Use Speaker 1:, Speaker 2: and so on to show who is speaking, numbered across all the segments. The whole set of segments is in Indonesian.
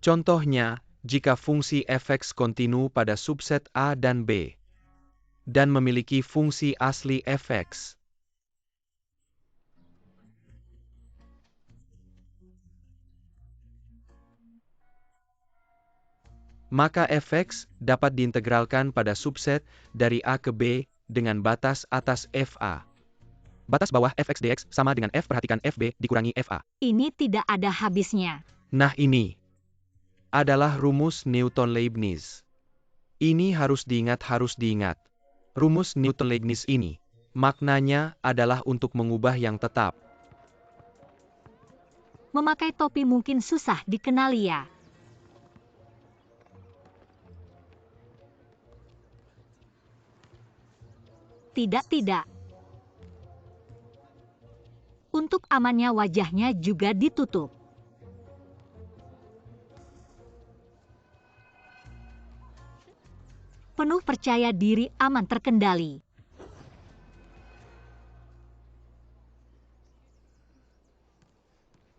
Speaker 1: Contohnya, jika fungsi fx kontinu pada subset A dan B, dan memiliki fungsi asli fx, maka fx dapat diintegralkan pada subset dari A ke B dengan batas atas fa. Batas bawah fx dx sama dengan f perhatikan fb dikurangi fa.
Speaker 2: Ini tidak ada habisnya.
Speaker 1: Nah ini adalah rumus Newton-Leibniz. Ini harus diingat. Rumus Newton-Leibniz ini, maknanya adalah untuk mengubah yang tetap.
Speaker 2: Memakai topi mungkin susah dikenali ya. Tidak. Untuk amannya wajahnya juga ditutup. Penuh percaya diri, aman terkendali.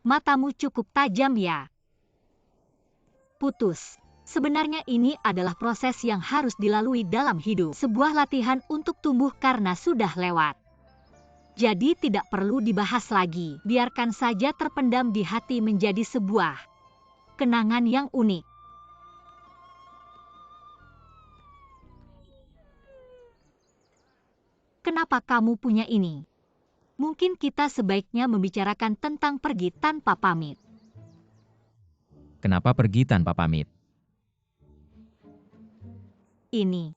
Speaker 2: Matamu cukup tajam ya. Putus. Sebenarnya ini adalah proses yang harus dilalui dalam hidup. Sebuah latihan untuk tumbuh karena sudah lewat. Jadi tidak perlu dibahas lagi. Biarkan saja terpendam di hati menjadi sebuah kenangan yang unik. Kenapa kamu punya ini? Mungkin kita sebaiknya membicarakan tentang pergi tanpa pamit.
Speaker 3: Kenapa pergi tanpa pamit?
Speaker 2: Ini.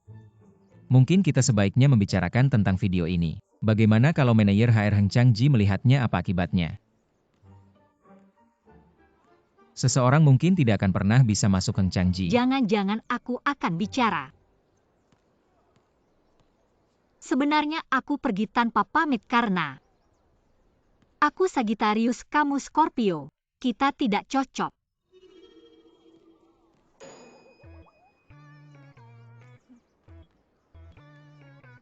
Speaker 3: Mungkin kita sebaiknya membicarakan tentang video ini. Bagaimana kalau manajer HR Heng Changji melihatnya, apa akibatnya? Seseorang mungkin tidak akan pernah bisa masuk Heng Changji.
Speaker 2: Jangan-jangan aku akan bicara. Sebenarnya aku pergi tanpa pamit karena aku Sagittarius, kamu Scorpio. Kita tidak cocok.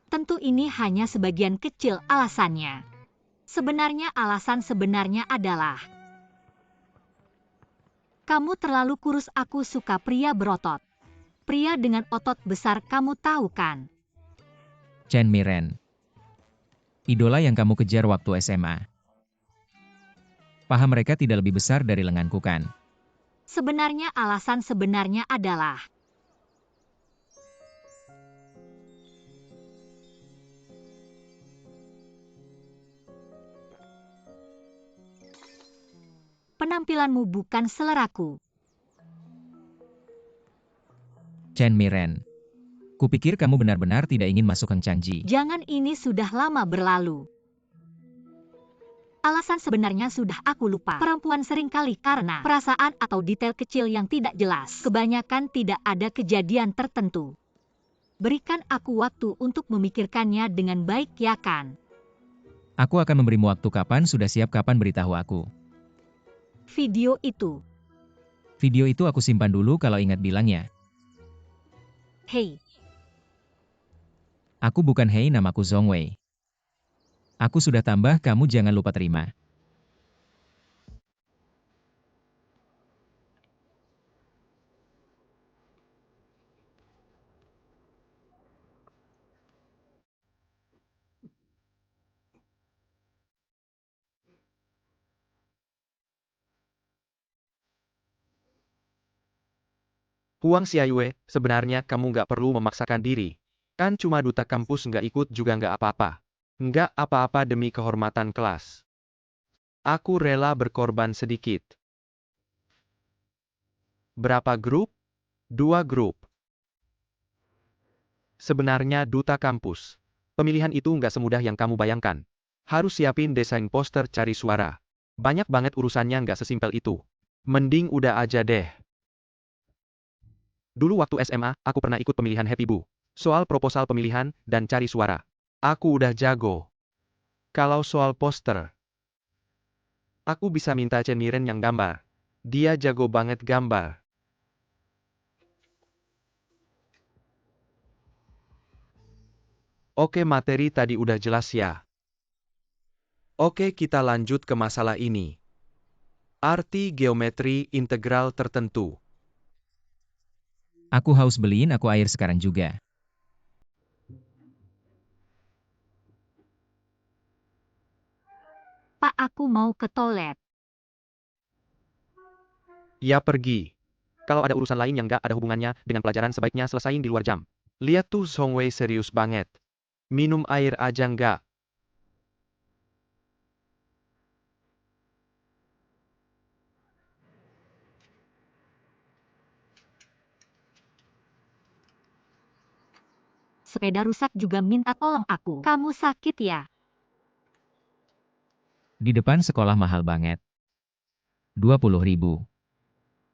Speaker 2: Tentu ini hanya sebagian kecil alasannya. Sebenarnya alasan sebenarnya adalah kamu terlalu kurus, aku suka pria berotot. Pria dengan otot besar, kamu tahu kan?
Speaker 3: Chen Miren. Idola yang kamu kejar waktu SMA. Paha mereka tidak lebih besar dari lenganku kan?
Speaker 2: Sebenarnya alasan sebenarnya adalah penampilanmu bukan seleraku.
Speaker 3: Chen Miren. Kupikir kamu benar-benar tidak ingin masuk Heng Changji.
Speaker 2: Jangan, ini sudah lama berlalu. Alasan sebenarnya sudah aku lupa. Perempuan seringkali karena perasaan atau detail kecil yang tidak jelas. Kebanyakan tidak ada kejadian tertentu. Berikan aku waktu untuk memikirkannya dengan baik ya kan?
Speaker 3: Aku akan memberimu waktu. Kapan sudah siap, kapan beritahu aku.
Speaker 2: Video itu.
Speaker 3: Video itu aku simpan dulu, kalau ingat bilang ya.
Speaker 2: Hei.
Speaker 3: Aku bukan Hei, namaku Zhong Wei. Aku sudah tambah, kamu jangan lupa terima.
Speaker 1: Huang Xiaoyue, sebenarnya kamu nggak perlu memaksakan diri. Kan cuma duta kampus, nggak ikut juga nggak apa-apa. Nggak apa-apa demi kehormatan kelas. Aku rela berkorban sedikit. Berapa grup? 2 grup. Sebenarnya duta kampus. Pemilihan itu nggak semudah yang kamu bayangkan. Harus siapin desain poster, cari suara. Banyak banget urusannya, nggak sesimpel itu. Mending udah aja deh. Dulu waktu SMA, aku pernah ikut pemilihan Happy Bu. Soal proposal pemilihan dan cari suara. Aku udah jago. Kalau soal poster, aku bisa minta Chen Miren yang gambar. Dia jago banget gambar. Oke, materi tadi udah jelas ya. Oke, kita lanjut ke masalah ini. Arti geometri integral tertentu.
Speaker 3: Aku haus, beliin aku air sekarang juga.
Speaker 2: Pak, aku mau ke toilet.
Speaker 1: Ya pergi. Kalau ada urusan lain yang gak ada hubungannya dengan pelajaran sebaiknya selesain di luar jam. Lihat tuh Zhong Wei serius banget. Minum air aja nggak.
Speaker 2: Sepeda rusak juga minta tolong aku. Kamu sakit ya?
Speaker 3: Di depan sekolah mahal banget. 20.000.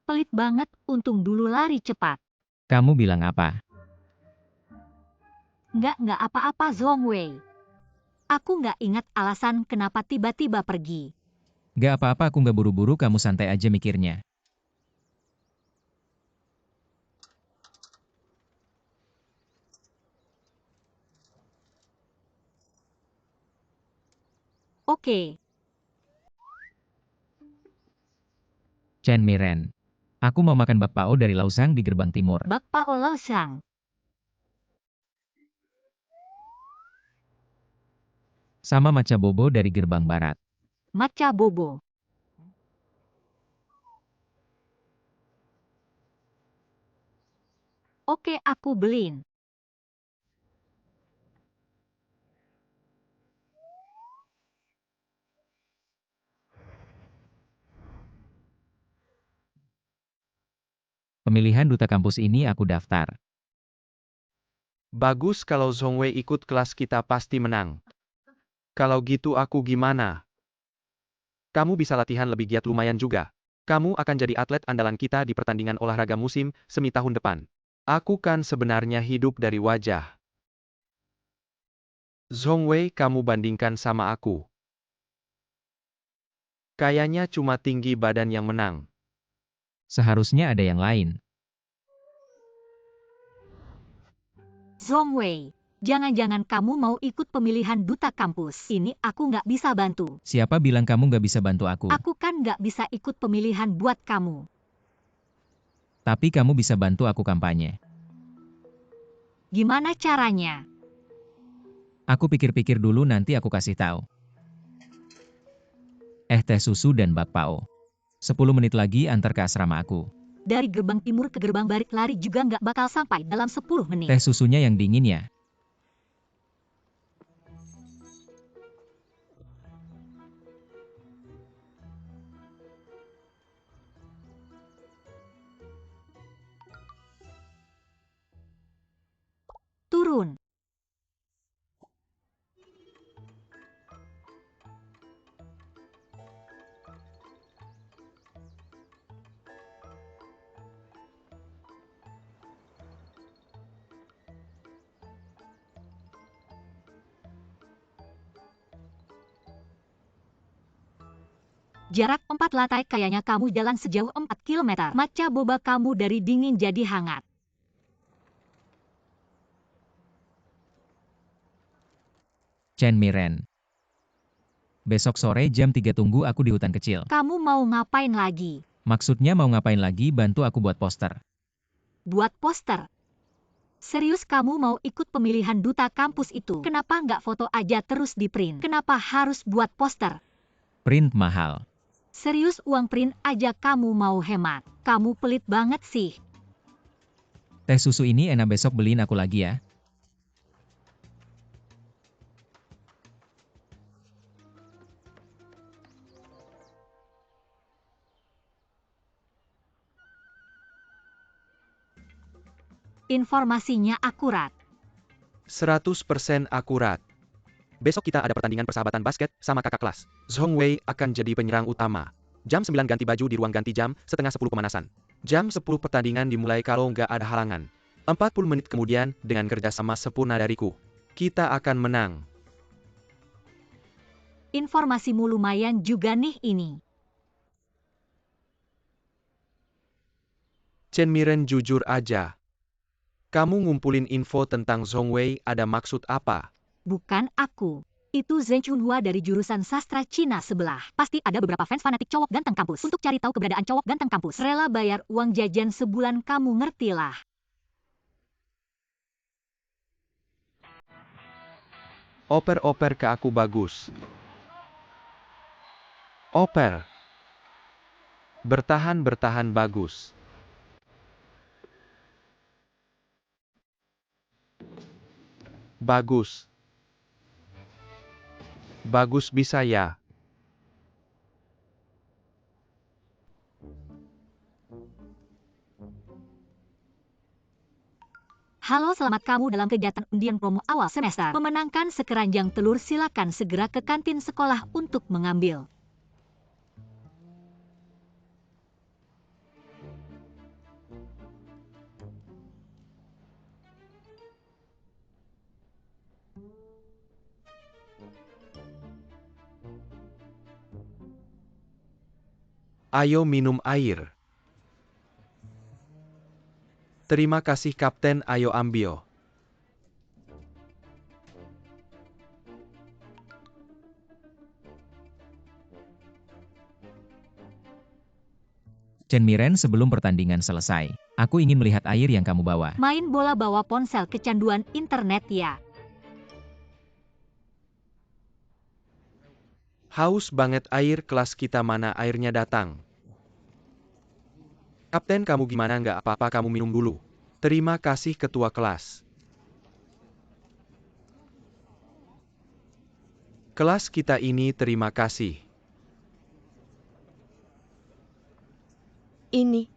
Speaker 2: Pelit banget, untung dulu lari cepat.
Speaker 3: Kamu bilang apa?
Speaker 2: Nggak apa-apa Zhong Wei. Aku nggak ingat alasan kenapa tiba-tiba pergi.
Speaker 3: Gak apa-apa, aku gak buru-buru, kamu santai aja mikirnya.
Speaker 2: Oke,
Speaker 3: Chen Miren. Aku mau makan bakpao dari Laosang di gerbang timur.
Speaker 2: Bakpao Laosang.
Speaker 3: Sama matcha bobo dari gerbang barat.
Speaker 2: Matcha bobo. Oke, aku beliin.
Speaker 3: Pemilihan duta kampus ini aku daftar.
Speaker 1: Bagus kalau Zhong Wei ikut kelas kita pasti menang. Kalau gitu aku gimana? Kamu bisa latihan lebih giat lumayan juga. Kamu akan jadi atlet andalan kita di pertandingan olahraga musim semi tahun depan. Aku kan sebenarnya hidup dari wajah. Zhong Wei, kamu bandingkan sama aku. Kayaknya cuma tinggi badan yang menang.
Speaker 3: Seharusnya ada yang lain.
Speaker 2: Zhong Wei, jangan-jangan kamu mau ikut pemilihan duta kampus. Ini aku nggak bisa bantu.
Speaker 3: Siapa bilang kamu gak bisa bantu aku?
Speaker 2: Aku kan nggak bisa ikut pemilihan buat kamu.
Speaker 3: Tapi kamu bisa bantu aku kampanye.
Speaker 2: Gimana caranya?
Speaker 3: Aku pikir-pikir dulu, nanti aku kasih tahu. Teh susu dan bakpao. 10 menit lagi antar ke asrama aku.
Speaker 2: Dari gerbang timur ke gerbang barat lari juga nggak bakal sampai dalam 10 menit.
Speaker 3: Teh susunya yang dingin ya.
Speaker 2: Turun. Jarak 4 lantai, kayaknya kamu jalan sejauh 4 km. Matcha boba kamu dari dingin jadi hangat.
Speaker 3: Chen Miren. Besok sore jam 3 tunggu aku di hutan kecil.
Speaker 2: Kamu mau ngapain lagi?
Speaker 3: Maksudnya mau ngapain lagi? Bantu aku buat poster.
Speaker 2: Buat poster. Serius kamu mau ikut pemilihan duta kampus itu? Kenapa nggak foto aja terus di print? Kenapa harus buat poster?
Speaker 3: Print mahal.
Speaker 2: Serius uang print aja kamu mau hemat? Kamu pelit banget sih.
Speaker 3: Teh susu ini enak, besok beliin aku lagi ya.
Speaker 2: Informasinya akurat.
Speaker 1: 100% akurat. Besok kita ada pertandingan persahabatan basket sama kakak kelas. Zhong Wei akan jadi penyerang utama. Jam 9 ganti baju di ruang ganti jam, setengah 10 pemanasan. Jam 10 pertandingan dimulai kalau nggak ada halangan. 40 menit kemudian, dengan kerjasama sempurna dariku, kita akan menang.
Speaker 2: Informasimu lumayan juga nih ini.
Speaker 1: Chen Miren, jujur aja. Kamu ngumpulin info tentang Zhong Wei ada maksud apa?
Speaker 2: Bukan aku. Itu Zheng Chunhua dari jurusan sastra Cina sebelah. Pasti ada beberapa fans fanatik cowok ganteng kampus. Untuk cari tahu keberadaan cowok ganteng kampus, rela bayar uang jajan sebulan, kamu ngerti lah.
Speaker 1: Oper-oper ke aku bagus. Oper. Bertahan bagus. Bagus. Bagus bisa ya.
Speaker 2: Halo, selamat kamu dalam kegiatan undian promo awal semester. Memenangkan sekeranjang telur, silakan segera ke kantin sekolah untuk mengambil.
Speaker 1: Ayo minum air. Terima kasih Kapten, ayo ambil.
Speaker 3: Chen Miren, sebelum pertandingan selesai, aku ingin melihat air yang kamu bawa.
Speaker 2: Main bola bawa ponsel, kecanduan internet ya.
Speaker 1: Haus banget air, kelas kita mana airnya datang. Kapten, kamu gimana, nggak apa-apa kamu minum dulu. Terima kasih ketua kelas. Kelas kita ini terima kasih.
Speaker 4: Ini.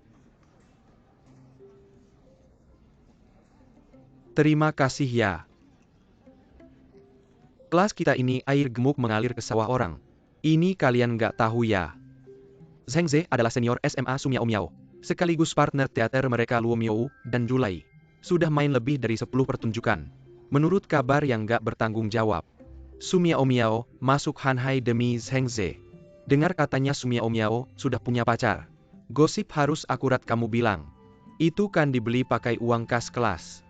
Speaker 1: Terima kasih ya. Kelas kita ini air gemuk mengalir ke sawah orang. Ini kalian nggak tahu ya. Zheng Ze adalah senior SMA Sumiao Miao, sekaligus partner teater mereka Luo Miao dan Julai. Sudah main lebih dari 10 pertunjukan. Menurut kabar yang nggak bertanggung jawab, Sumiao Miao masuk Hanhai demi Zheng Ze. Dengar katanya Sumiao Miao sudah punya pacar. Gosip harus akurat kamu bilang. Itu kan dibeli pakai uang kas kelas.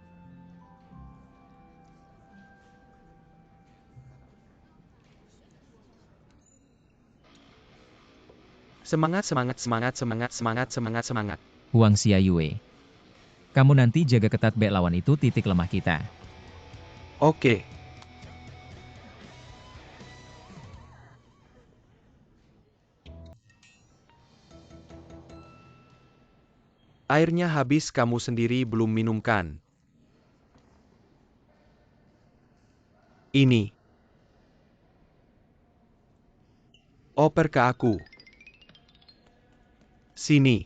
Speaker 1: Semangat, semangat, semangat, semangat, semangat, semangat, semangat.
Speaker 3: Huang Xiaoyue. Kamu nanti jaga ketat bek lawan itu titik lemah kita.
Speaker 1: Oke. Airnya habis, kamu sendiri belum minumkan. Ini. Oper ke aku. Sini.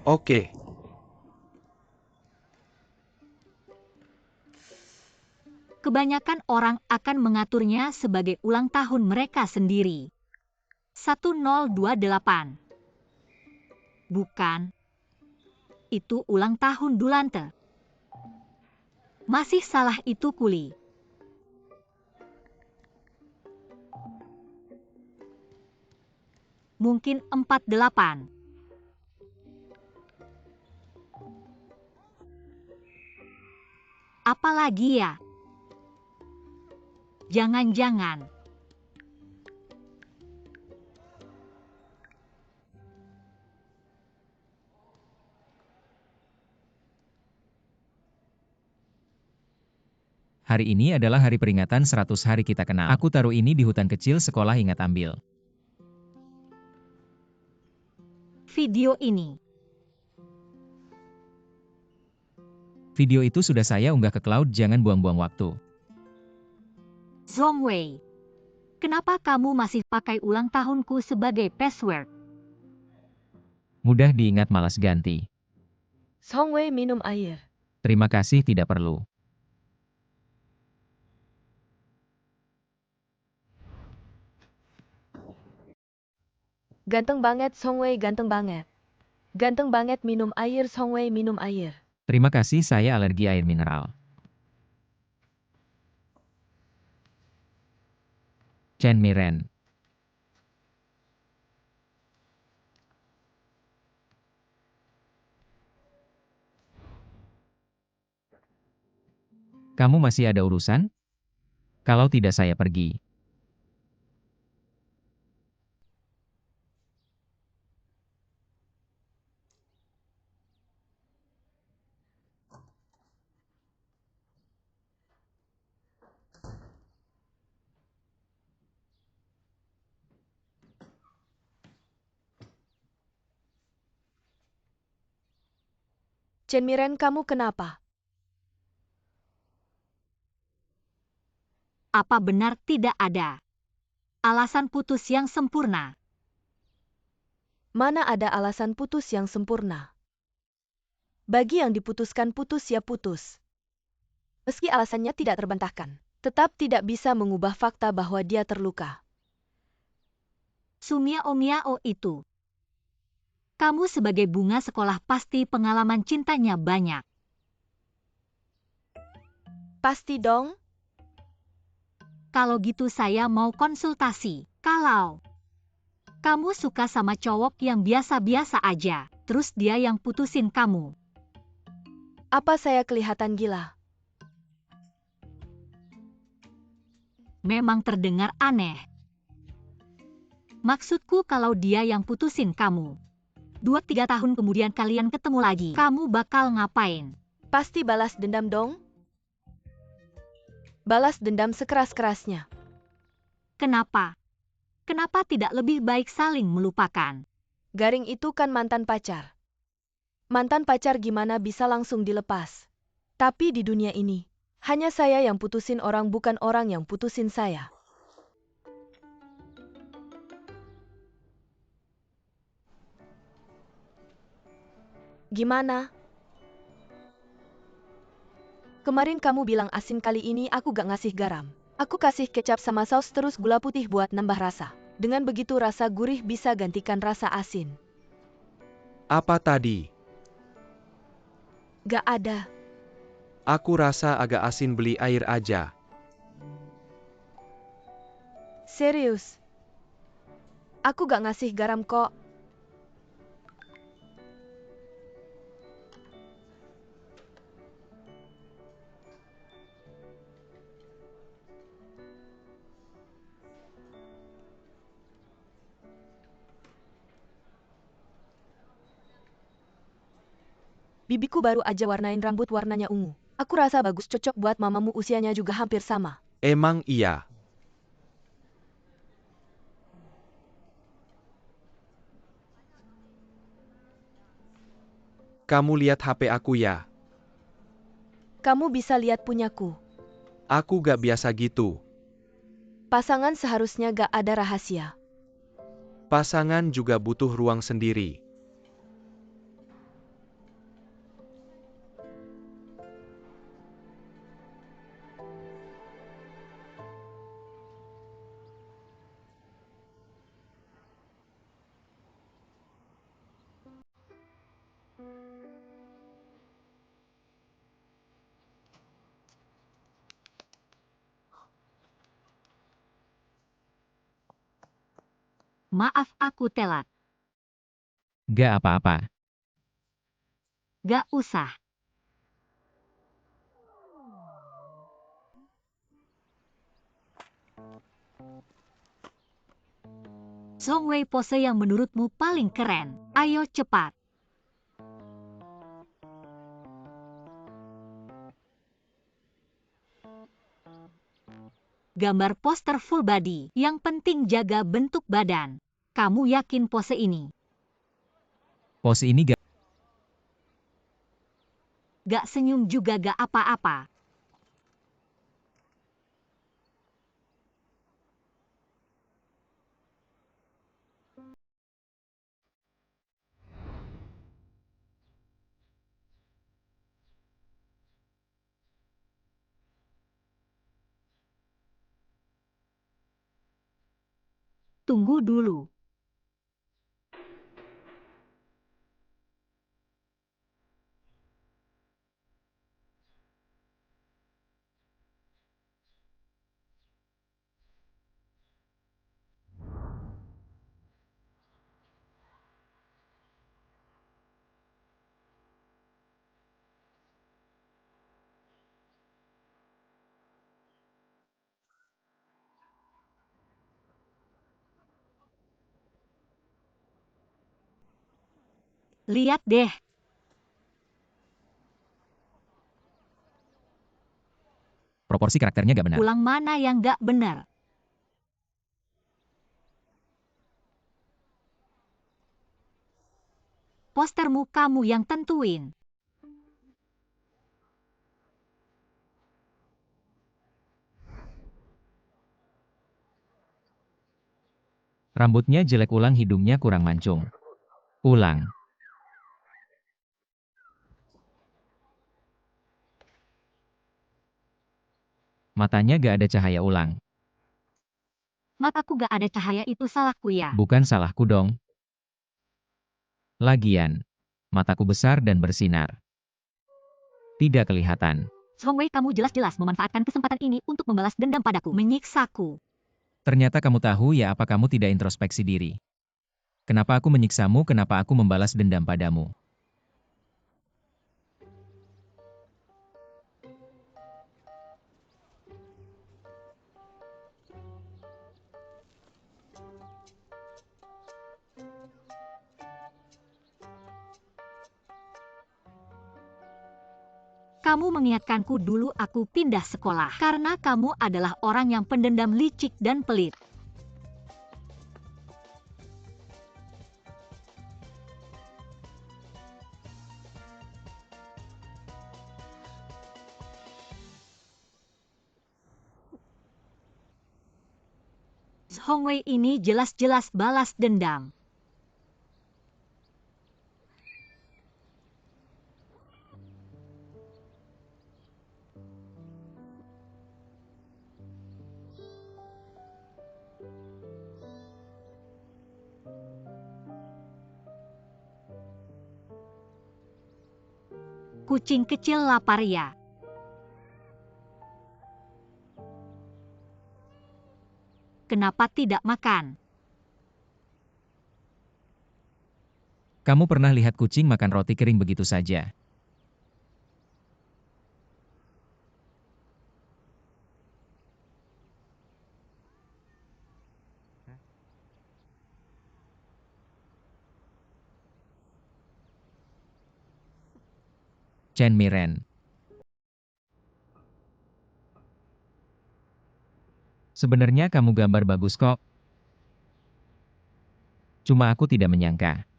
Speaker 1: Oke.
Speaker 2: Kebanyakan orang akan mengaturnya sebagai ulang tahun mereka sendiri. 1028. Bukan. Itu ulang tahun Dulante. Masih salah, itu Kuli. Mungkin 48. Apalagi ya? Jangan-jangan.
Speaker 3: Hari ini adalah hari peringatan 100 hari kita kenal. Aku taruh ini di hutan kecil sekolah, ingat ambil.
Speaker 2: Video ini.
Speaker 3: Video itu sudah saya unggah ke cloud, jangan buang-buang waktu.
Speaker 2: Zhongwei. Kenapa kamu masih pakai ulang tahunku sebagai password?
Speaker 3: Mudah diingat, malas ganti.
Speaker 4: Songwei minum air.
Speaker 3: Terima kasih, tidak perlu.
Speaker 4: Ganteng banget Songwei, ganteng banget. Ganteng banget minum air Songwei, minum air.
Speaker 3: Terima kasih, saya alergi air mineral. Chen Miren. Kamu masih ada urusan? Kalau tidak saya pergi.
Speaker 4: Chen Miren, kamu kenapa?
Speaker 2: Apa benar tidak ada alasan putus yang sempurna?
Speaker 4: Mana ada alasan putus yang sempurna? Bagi yang diputuskan putus ya putus. Meski alasannya tidak terbantahkan, tetap tidak bisa mengubah fakta bahwa dia terluka.
Speaker 2: Sumiao itu. Kamu sebagai bunga sekolah pasti pengalaman cintanya banyak.
Speaker 4: Pasti dong.
Speaker 2: Kalau gitu saya mau konsultasi. Kalau kamu suka sama cowok yang biasa-biasa aja, terus dia yang putusin kamu.
Speaker 4: Apa saya kelihatan gila?
Speaker 2: Memang terdengar aneh. Maksudku kalau dia yang putusin kamu. 2-3 tahun kemudian kalian ketemu lagi, kamu bakal ngapain?
Speaker 4: Pasti balas dendam dong. Balas dendam sekeras-kerasnya.
Speaker 2: Kenapa? Kenapa tidak lebih baik saling melupakan?
Speaker 4: Garing itu kan mantan pacar. Mantan pacar gimana bisa langsung dilepas? Tapi di dunia ini, hanya saya yang putusin orang, bukan orang yang putusin saya. Gimana? Kemarin kamu bilang asin, kali ini aku gak ngasih garam. Aku kasih kecap sama saus terus gula putih buat nambah rasa. Dengan begitu rasa gurih bisa gantikan rasa asin.
Speaker 1: Apa tadi?
Speaker 4: Gak ada.
Speaker 1: Aku rasa agak asin, beli air aja.
Speaker 4: Serius. Aku gak ngasih garam kok. Bibiku baru aja warnain rambut warnanya ungu. Aku rasa bagus, cocok buat mamamu, usianya juga hampir sama.
Speaker 1: Emang iya. Kamu lihat HP aku ya?
Speaker 4: Kamu bisa lihat punyaku.
Speaker 1: Aku gak biasa gitu.
Speaker 4: Pasangan seharusnya gak ada rahasia.
Speaker 1: Pasangan juga butuh ruang sendiri.
Speaker 2: Maaf aku telat.
Speaker 3: Gak apa-apa.
Speaker 2: Gak usah. Songwei pose yang menurutmu paling keren. Ayo cepat. Gambar poster full body. Yang penting jaga bentuk badan. Kamu yakin pose ini?
Speaker 3: Pose ini gak...
Speaker 2: Gak senyum juga gak apa-apa. Tunggu dulu. Lihat deh.
Speaker 3: Proporsi karakternya gak benar.
Speaker 2: Ulang mana yang gak benar. Postermu kamu yang tentuin.
Speaker 3: Rambutnya jelek, ulang hidungnya kurang mancung. Ulang. Matanya gak ada cahaya, ulang.
Speaker 2: Mataku gak ada cahaya, itu salahku ya.
Speaker 3: Bukan salahku dong. Lagian, mataku besar dan bersinar. Tidak kelihatan.
Speaker 2: Zhongwei, kamu jelas-jelas memanfaatkan kesempatan ini untuk membalas dendam padaku, menyiksaku.
Speaker 3: Ternyata kamu tahu ya, apa kamu tidak introspeksi diri? Kenapa aku menyiksamu, kenapa aku membalas dendam padamu?
Speaker 2: Kamu mengingatkanku dulu aku pindah sekolah karena kamu adalah orang yang pendendam, licik, dan pelit. Zhongwei ini jelas-jelas balas dendam. Kucing kecil lapar ya. Kenapa tidak makan?
Speaker 3: Kamu pernah lihat kucing makan roti kering begitu saja? Chen Miren. Sebenarnya kamu gambar bagus kok. Cuma aku tidak menyangka.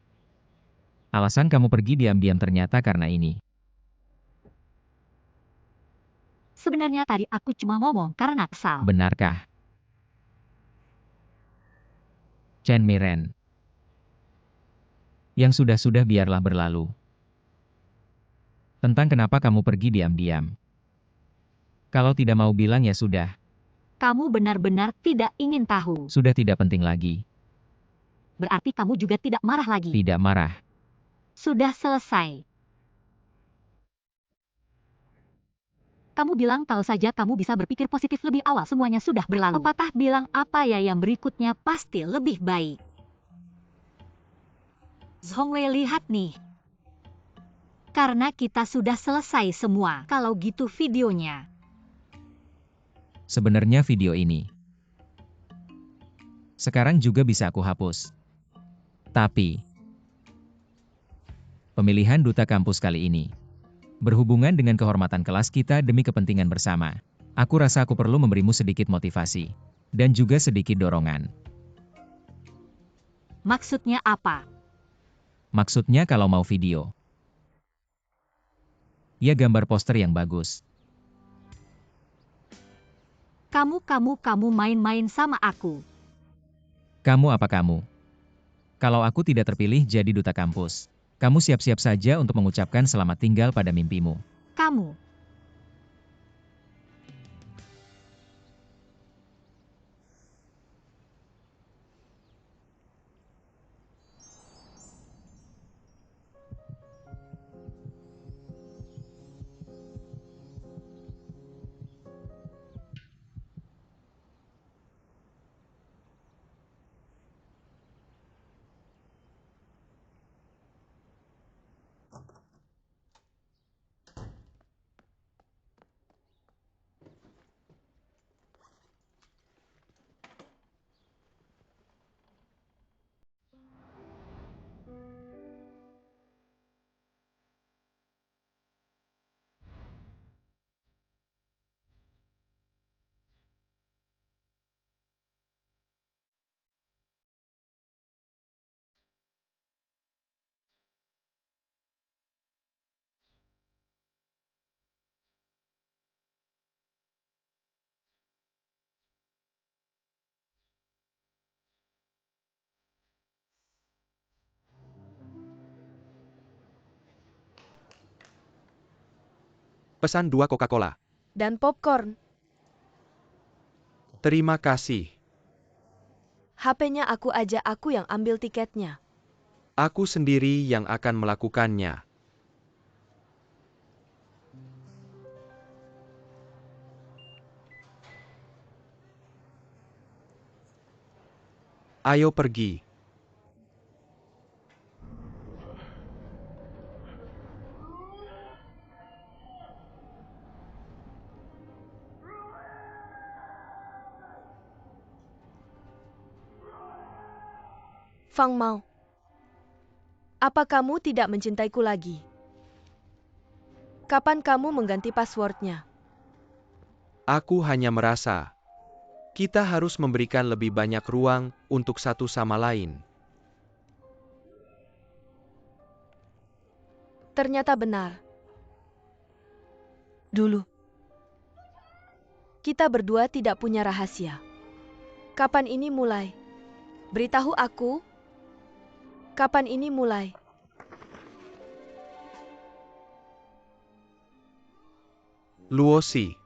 Speaker 3: Alasan kamu pergi diam-diam ternyata karena ini.
Speaker 2: Sebenarnya tadi aku cuma ngomong karena kesal.
Speaker 3: Benarkah? Chen Miren. Yang sudah-sudah biarlah berlalu. Tentang kenapa kamu pergi diam-diam. Kalau tidak mau bilang ya sudah.
Speaker 2: Kamu benar-benar tidak ingin tahu.
Speaker 3: Sudah tidak penting lagi.
Speaker 2: Berarti kamu juga tidak marah lagi.
Speaker 3: Tidak marah.
Speaker 2: Sudah selesai. Kamu bilang kalau saja kamu bisa berpikir positif lebih awal, semuanya sudah berlalu. Pepatah bilang apa ya, yang berikutnya pasti lebih baik. Zhongwei, lihat nih. Karena kita sudah selesai semua. Kalau gitu videonya.
Speaker 3: Sebenarnya video ini sekarang juga bisa aku hapus. Tapi pemilihan duta kampus kali ini berhubungan dengan kehormatan kelas kita demi kepentingan bersama. Aku rasa aku perlu memberimu sedikit motivasi dan juga sedikit dorongan.
Speaker 2: Maksudnya apa?
Speaker 3: Maksudnya kalau mau video, ya gambar poster yang bagus.
Speaker 2: Kamu main-main sama aku.
Speaker 3: Kamu apa kamu? Kalau aku tidak terpilih jadi duta kampus, kamu siap-siap saja untuk mengucapkan selamat tinggal pada mimpimu.
Speaker 2: Kamu.
Speaker 1: Pesan 2 Coca-Cola.
Speaker 4: Dan popcorn.
Speaker 1: Terima kasih.
Speaker 4: HP-nya aku aja, aku yang ambil tiketnya.
Speaker 1: Aku sendiri yang akan melakukannya. Ayo pergi.
Speaker 4: Fang Mao. Apa kamu tidak mencintaiku lagi? Kapan kamu mengganti passwordnya?
Speaker 1: Aku hanya merasa kita harus memberikan lebih banyak ruang untuk satu sama lain.
Speaker 4: Ternyata benar. Dulu, kita berdua tidak punya rahasia. Kapan ini mulai? Beritahu aku. Kapan ini mulai?
Speaker 1: Luosi.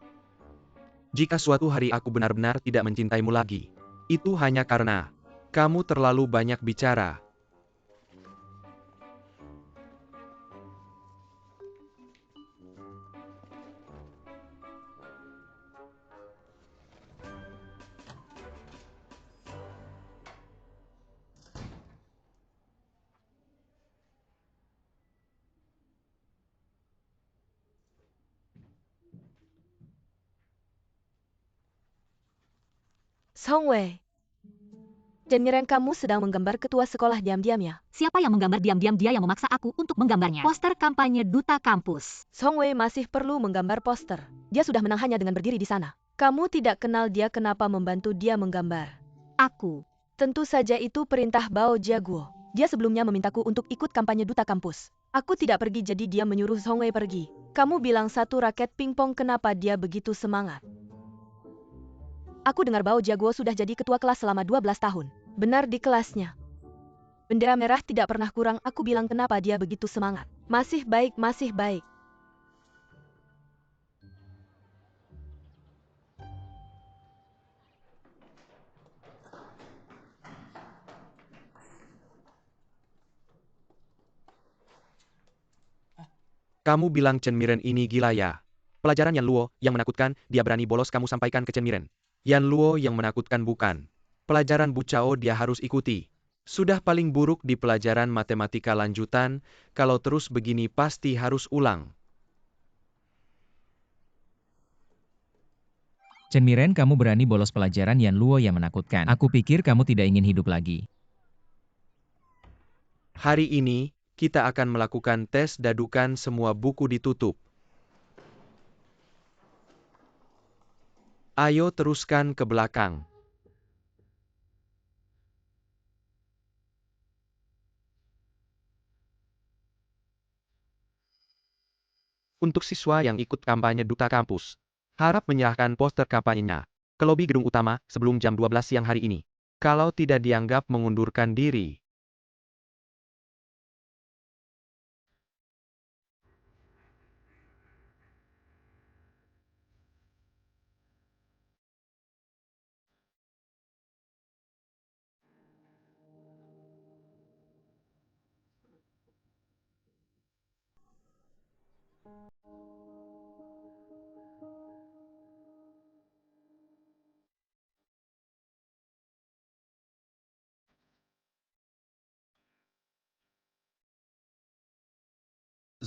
Speaker 1: Jika suatu hari aku benar-benar tidak mencintaimu lagi, itu hanya karena kamu terlalu banyak bicara.
Speaker 4: Song Wei. Jeniren kamu sedang menggambar ketua sekolah diam-diam ya?
Speaker 2: Siapa yang menggambar diam-diam? Dia yang memaksa aku untuk menggambarnya. Poster kampanye Duta Kampus.
Speaker 4: Song Wei masih perlu menggambar poster. Dia sudah menang hanya dengan berdiri di sana. Kamu tidak kenal dia, kenapa membantu dia menggambar?
Speaker 2: Aku.
Speaker 4: Tentu saja itu perintah Bao Jiaguo. Dia sebelumnya memintaku untuk ikut kampanye Duta Kampus. Aku tidak pergi, jadi dia menyuruh Song Wei pergi. Kamu bilang satu raket pingpong, kenapa dia begitu semangat? Aku dengar Bao Jiaguo sudah jadi ketua kelas selama 12 tahun. Benar, di kelasnya. Bendera merah tidak pernah kurang. Aku bilang kenapa dia begitu semangat. Masih baik, masih baik.
Speaker 1: Kamu bilang Chen Miren ini gila ya? Pelajaran Yan Luo yang menakutkan, dia berani bolos, kamu sampaikan ke Chen Miren. Yan Luo yang menakutkan bukan. Pelajaran Bu Chao dia harus ikuti. Sudah paling buruk di pelajaran matematika lanjutan, kalau terus begini pasti harus ulang.
Speaker 3: Chen Miren, kamu berani bolos pelajaran Yan Luo yang menakutkan. Aku pikir kamu tidak ingin hidup lagi.
Speaker 1: Hari ini, kita akan melakukan tes dadukan, semua buku ditutup. Ayo teruskan ke belakang. Untuk siswa yang ikut kampanye Duta Kampus, harap menyerahkan poster kampanyenya ke lobi gedung utama sebelum jam 12 siang hari ini. Kalau tidak dianggap mengundurkan diri.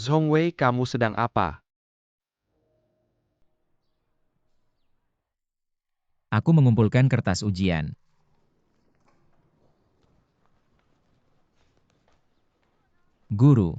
Speaker 1: Zhongwei, kamu sedang apa?
Speaker 3: Aku mengumpulkan kertas ujian. Guru.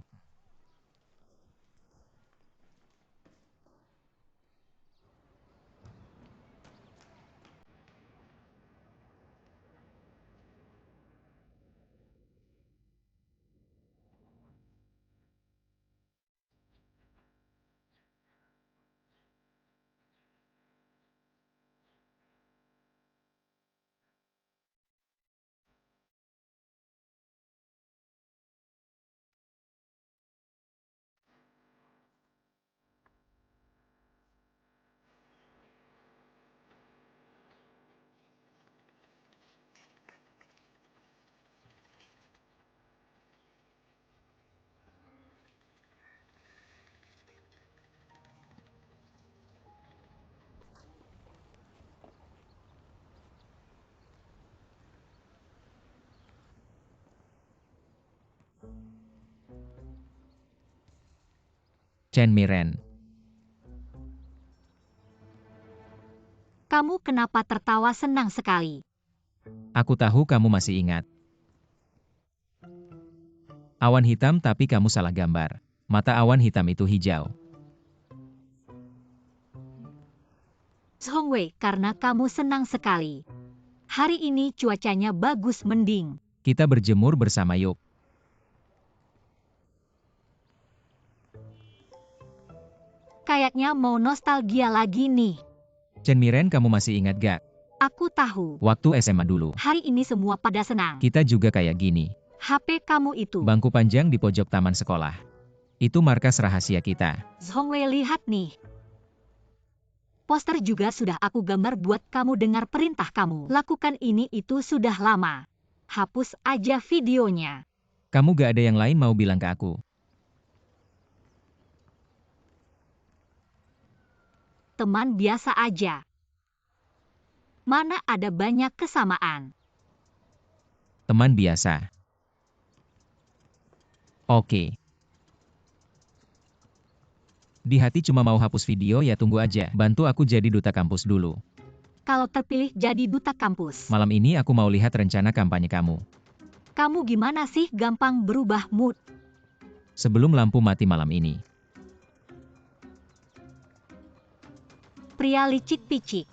Speaker 3: Chen Miren.
Speaker 2: Kamu kenapa tertawa senang sekali?
Speaker 3: Aku tahu kamu masih ingat. Awan hitam tapi kamu salah gambar. Mata awan hitam itu hijau.
Speaker 2: Zhongwei, karena kamu senang sekali. Hari ini cuacanya bagus mending.
Speaker 3: Kita berjemur bersama yuk.
Speaker 2: Kayaknya mau nostalgia lagi nih.
Speaker 3: Chen Miren, kamu masih ingat gak?
Speaker 2: Aku tahu.
Speaker 3: Waktu SMA dulu.
Speaker 2: Hari ini semua pada senang.
Speaker 3: Kita juga kayak gini.
Speaker 2: HP kamu itu.
Speaker 3: Bangku panjang di pojok taman sekolah. Itu markas rahasia kita.
Speaker 2: Zhongwei, lihat nih. Poster juga sudah aku gambar buat kamu dengar perintah kamu. Lakukan ini itu sudah lama. Hapus aja videonya.
Speaker 3: Kamu gak ada yang lain mau bilang ke aku?
Speaker 2: Teman biasa aja. Mana ada banyak kesamaan.
Speaker 3: Teman biasa. Oke. Di hati cuma mau hapus video ya, tunggu aja. Bantu aku jadi duta kampus dulu.
Speaker 2: Kalau terpilih jadi duta kampus.
Speaker 3: Malam ini aku mau lihat rencana kampanye kamu.
Speaker 2: Kamu gimana sih gampang berubah mood?
Speaker 3: Sebelum lampu mati malam ini.
Speaker 2: Pria licik-picik.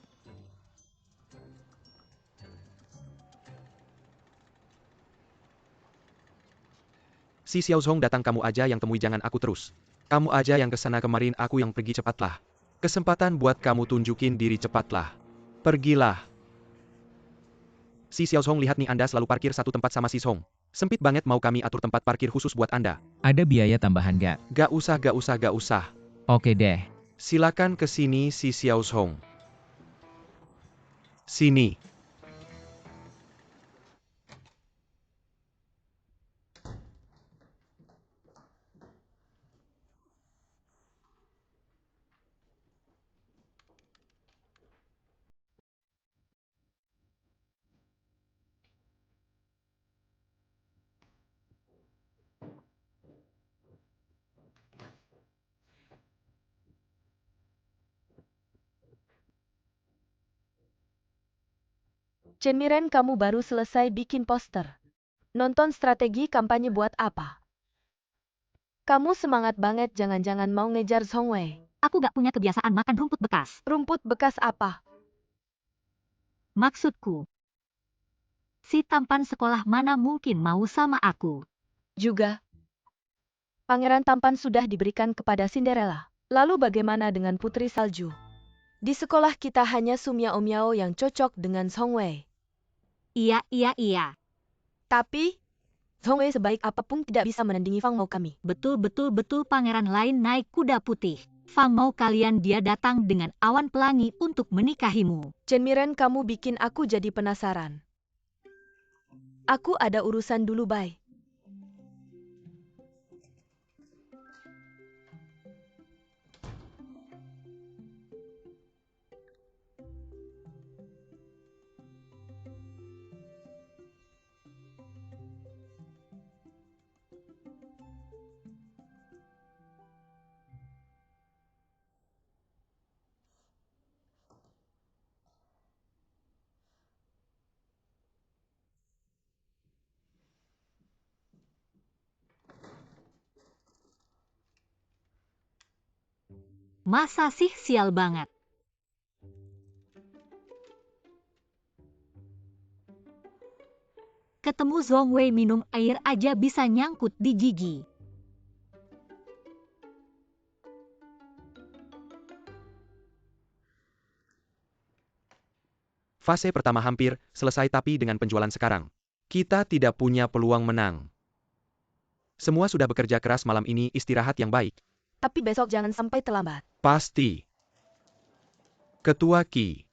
Speaker 1: Si Xiaozhong datang, kamu aja yang temui, jangan aku terus. Kamu aja yang kesana kemarin, aku yang pergi, cepatlah. Kesempatan buat kamu tunjukin diri, cepatlah. Pergilah. Si Xiaozhong, lihat nih, Anda selalu parkir satu tempat sama si Song. Sempit banget, mau kami atur tempat parkir khusus buat Anda.
Speaker 3: Ada biaya tambahan gak?
Speaker 1: Gak usah, gak usah, gak usah.
Speaker 3: Oke deh.
Speaker 1: Silakan ke sini si Xiaozhong. Sini.
Speaker 4: Chen Miren, kamu baru selesai bikin poster. Nonton strategi kampanye buat apa? Kamu semangat banget, jangan-jangan mau ngejar Zhongwei.
Speaker 2: Aku gak punya kebiasaan makan rumput bekas.
Speaker 4: Rumput bekas apa?
Speaker 2: Maksudku, si tampan sekolah mana mungkin mau sama aku.
Speaker 4: Juga, Pangeran Tampan sudah diberikan kepada Cinderella. Lalu bagaimana dengan Putri Salju? Di sekolah kita hanya Su Miao yang cocok dengan Zhongwei.
Speaker 2: Iya.
Speaker 4: Tapi, Zhongwei sebaik apapun tidak bisa menandingi Fang Mao kami.
Speaker 2: Betul, pangeran lain naik kuda putih. Fang mau kalian, dia datang dengan awan pelangi untuk menikahimu.
Speaker 4: Chen Miren, kamu bikin aku jadi penasaran. Aku ada urusan dulu, bye.
Speaker 2: Masa sih, sial banget. Ketemu Zhongwei minum air aja bisa nyangkut di gigi.
Speaker 1: Fase pertama hampir selesai, tapi dengan penjualan sekarang, kita tidak punya peluang menang. Semua sudah bekerja keras malam ini, istirahat yang baik.
Speaker 4: Tapi besok jangan sampai terlambat.
Speaker 1: Pasti. Ketua Qi.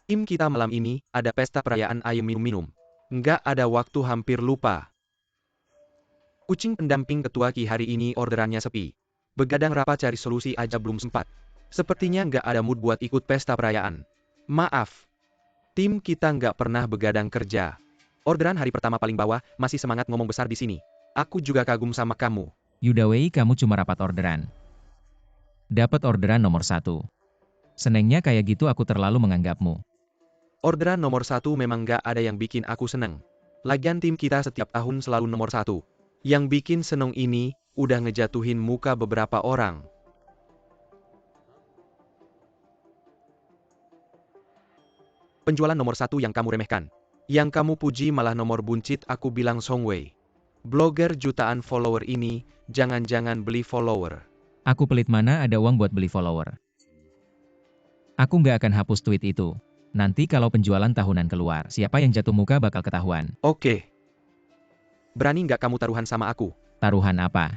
Speaker 1: Tim kita malam ini ada pesta perayaan, ayo minum-minum. Nggak ada waktu, hampir lupa. Kucing pendamping Ketua Qi hari ini orderannya sepi. Begadang rapat cari solusi aja belum sempat. Sepertinya nggak ada mood buat ikut pesta perayaan. Maaf. Tim kita nggak pernah begadang kerja. Orderan hari pertama paling bawah, masih semangat ngomong besar di sini. Aku juga kagum sama kamu.
Speaker 3: Yudawei, kamu cuma rapat orderan. Dapat orderan nomor 1. Senengnya kayak gitu aku terlalu menganggapmu.
Speaker 1: Orderan nomor 1 memang gak ada yang bikin aku seneng. Lagian tim kita setiap tahun selalu nomor 1. Yang bikin seneng ini, udah ngejatuhin muka beberapa orang. Penjualan nomor 1 yang kamu remehkan. Yang kamu puji malah nomor buncit, aku bilang Songwei. Blogger jutaan follower ini, jangan-jangan beli follower.
Speaker 3: Aku pelit, mana ada uang buat beli follower. Aku nggak akan hapus tweet itu. Nanti kalau penjualan tahunan keluar, siapa yang jatuh muka bakal ketahuan.
Speaker 1: Oke. Berani nggak kamu taruhan sama aku?
Speaker 3: Taruhan apa?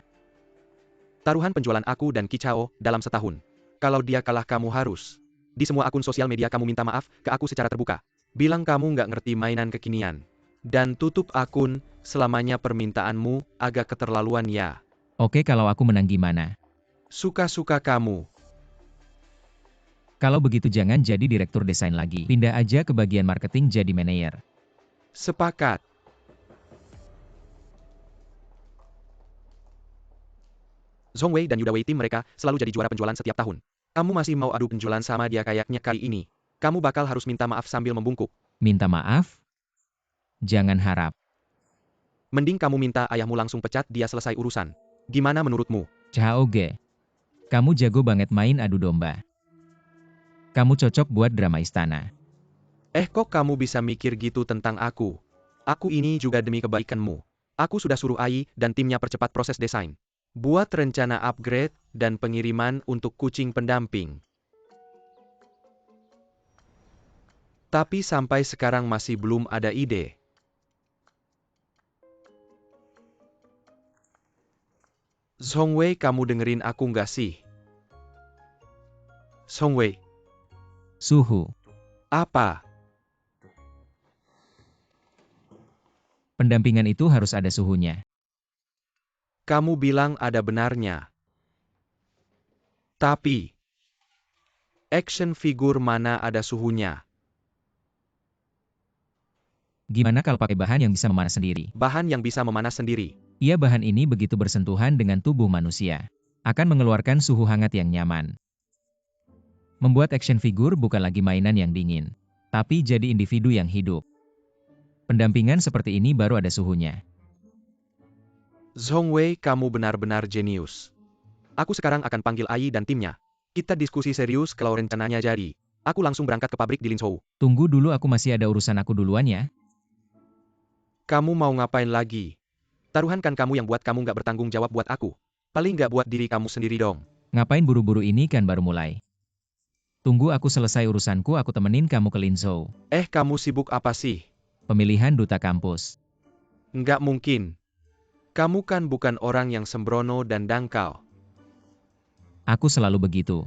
Speaker 1: Taruhan penjualan aku dan Kicao dalam setahun. Kalau dia kalah kamu harus. Di semua akun sosial media kamu minta maaf ke aku secara terbuka. Bilang kamu nggak ngerti mainan kekinian. Dan tutup akun, selamanya permintaanmu agak keterlaluan ya.
Speaker 3: Oke, kalau aku menang gimana?
Speaker 1: Suka-suka kamu.
Speaker 3: Kalau begitu jangan jadi direktur desain lagi. Pindah aja ke bagian marketing jadi manajer.
Speaker 1: Sepakat. Zhongwei dan Yudawei tim mereka selalu jadi juara penjualan setiap tahun. Kamu masih mau adu penjualan sama dia kayaknya kali ini. Kamu bakal harus minta maaf sambil membungkuk.
Speaker 3: Minta maaf? Jangan harap.
Speaker 1: Mending kamu minta ayahmu langsung pecat dia selesai urusan. Gimana menurutmu?
Speaker 3: Caoge. Kamu jago banget main adu domba. Kamu cocok buat drama istana.
Speaker 1: Kok kamu bisa mikir gitu tentang aku? Aku ini juga demi kebaikanmu. Aku sudah suruh Ai dan timnya percepat proses desain. Buat rencana upgrade dan pengiriman untuk kucing pendamping. Tapi sampai sekarang masih belum ada ide. Songwei, kamu dengerin aku nggak sih? Songwei.
Speaker 3: Suhu.
Speaker 1: Apa?
Speaker 3: Pendampingan itu harus ada suhunya.
Speaker 1: Kamu bilang ada benarnya. Tapi, action figure mana ada suhunya?
Speaker 3: Gimana kalau pakai bahan yang bisa memanas sendiri?
Speaker 1: Bahan yang bisa memanas sendiri.
Speaker 3: Iya, bahan ini begitu bersentuhan dengan tubuh manusia, akan mengeluarkan suhu hangat yang nyaman. Membuat action figure bukan lagi mainan yang dingin, tapi jadi individu yang hidup. Pendampingan seperti ini baru ada suhunya.
Speaker 1: Zhongwei, kamu benar-benar jenius. Aku sekarang akan panggil Ai dan timnya. Kita diskusi serius kalau rencananya jadi. Aku langsung berangkat ke pabrik di Linzhou.
Speaker 3: Tunggu dulu, aku masih ada urusan aku duluan ya.
Speaker 1: Kamu mau ngapain lagi? Taruhan kan kamu yang buat, kamu nggak bertanggung jawab buat aku. Paling nggak buat diri kamu sendiri dong.
Speaker 3: Ngapain buru-buru, ini kan baru mulai. Tunggu aku selesai urusanku, aku temenin kamu ke Linzhou.
Speaker 1: Kamu sibuk apa sih?
Speaker 3: Pemilihan duta kampus.
Speaker 1: Nggak mungkin. Kamu kan bukan orang yang sembrono dan dangkal.
Speaker 3: Aku selalu begitu.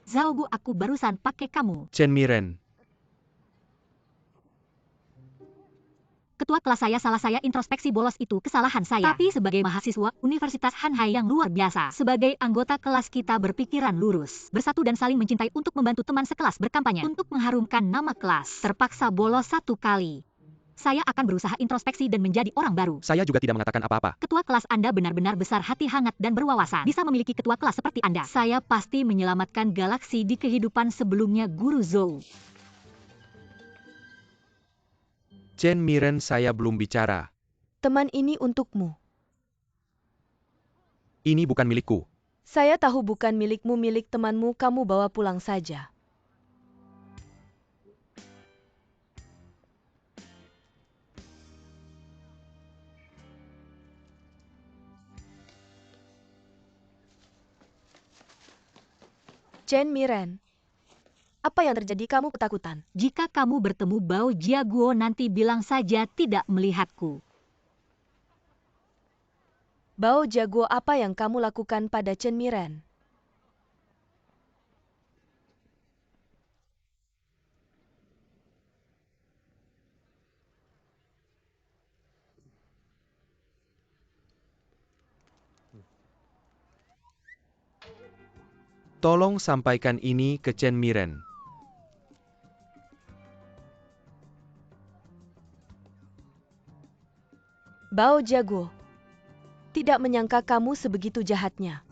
Speaker 2: Zhao Bu, aku barusan pakai kamu.
Speaker 1: Chen Miren.
Speaker 2: Ketua kelas saya salah, saya introspeksi bolos itu kesalahan saya. Tapi sebagai mahasiswa Universitas Hanhai yang luar biasa, sebagai anggota kelas kita berpikiran lurus, bersatu dan saling mencintai untuk membantu teman sekelas berkampanye untuk mengharumkan nama kelas. Terpaksa bolos 1 kali. Saya akan berusaha introspeksi dan menjadi orang baru.
Speaker 1: Saya juga tidak mengatakan apa-apa.
Speaker 2: Ketua kelas Anda benar-benar besar hati, hangat dan berwawasan. Bisa memiliki ketua kelas seperti Anda. Saya pasti menyelamatkan galaksi di kehidupan sebelumnya, Guru Zhou.
Speaker 1: Chen Miren, saya belum bicara.
Speaker 4: Teman ini untukmu.
Speaker 1: Ini bukan milikku.
Speaker 4: Saya tahu bukan milikmu, milik temanmu, kamu bawa pulang saja. Chen Miren, apa yang terjadi, kamu ketakutan?
Speaker 2: Jika kamu bertemu Bao Jiaguo nanti bilang saja tidak melihatku.
Speaker 4: Bao Jiaguo, apa yang kamu lakukan pada Chen Miren?
Speaker 1: Tolong sampaikan ini ke Chen Miren.
Speaker 4: Bao Jago. Tidak menyangka kamu sebegitu jahatnya.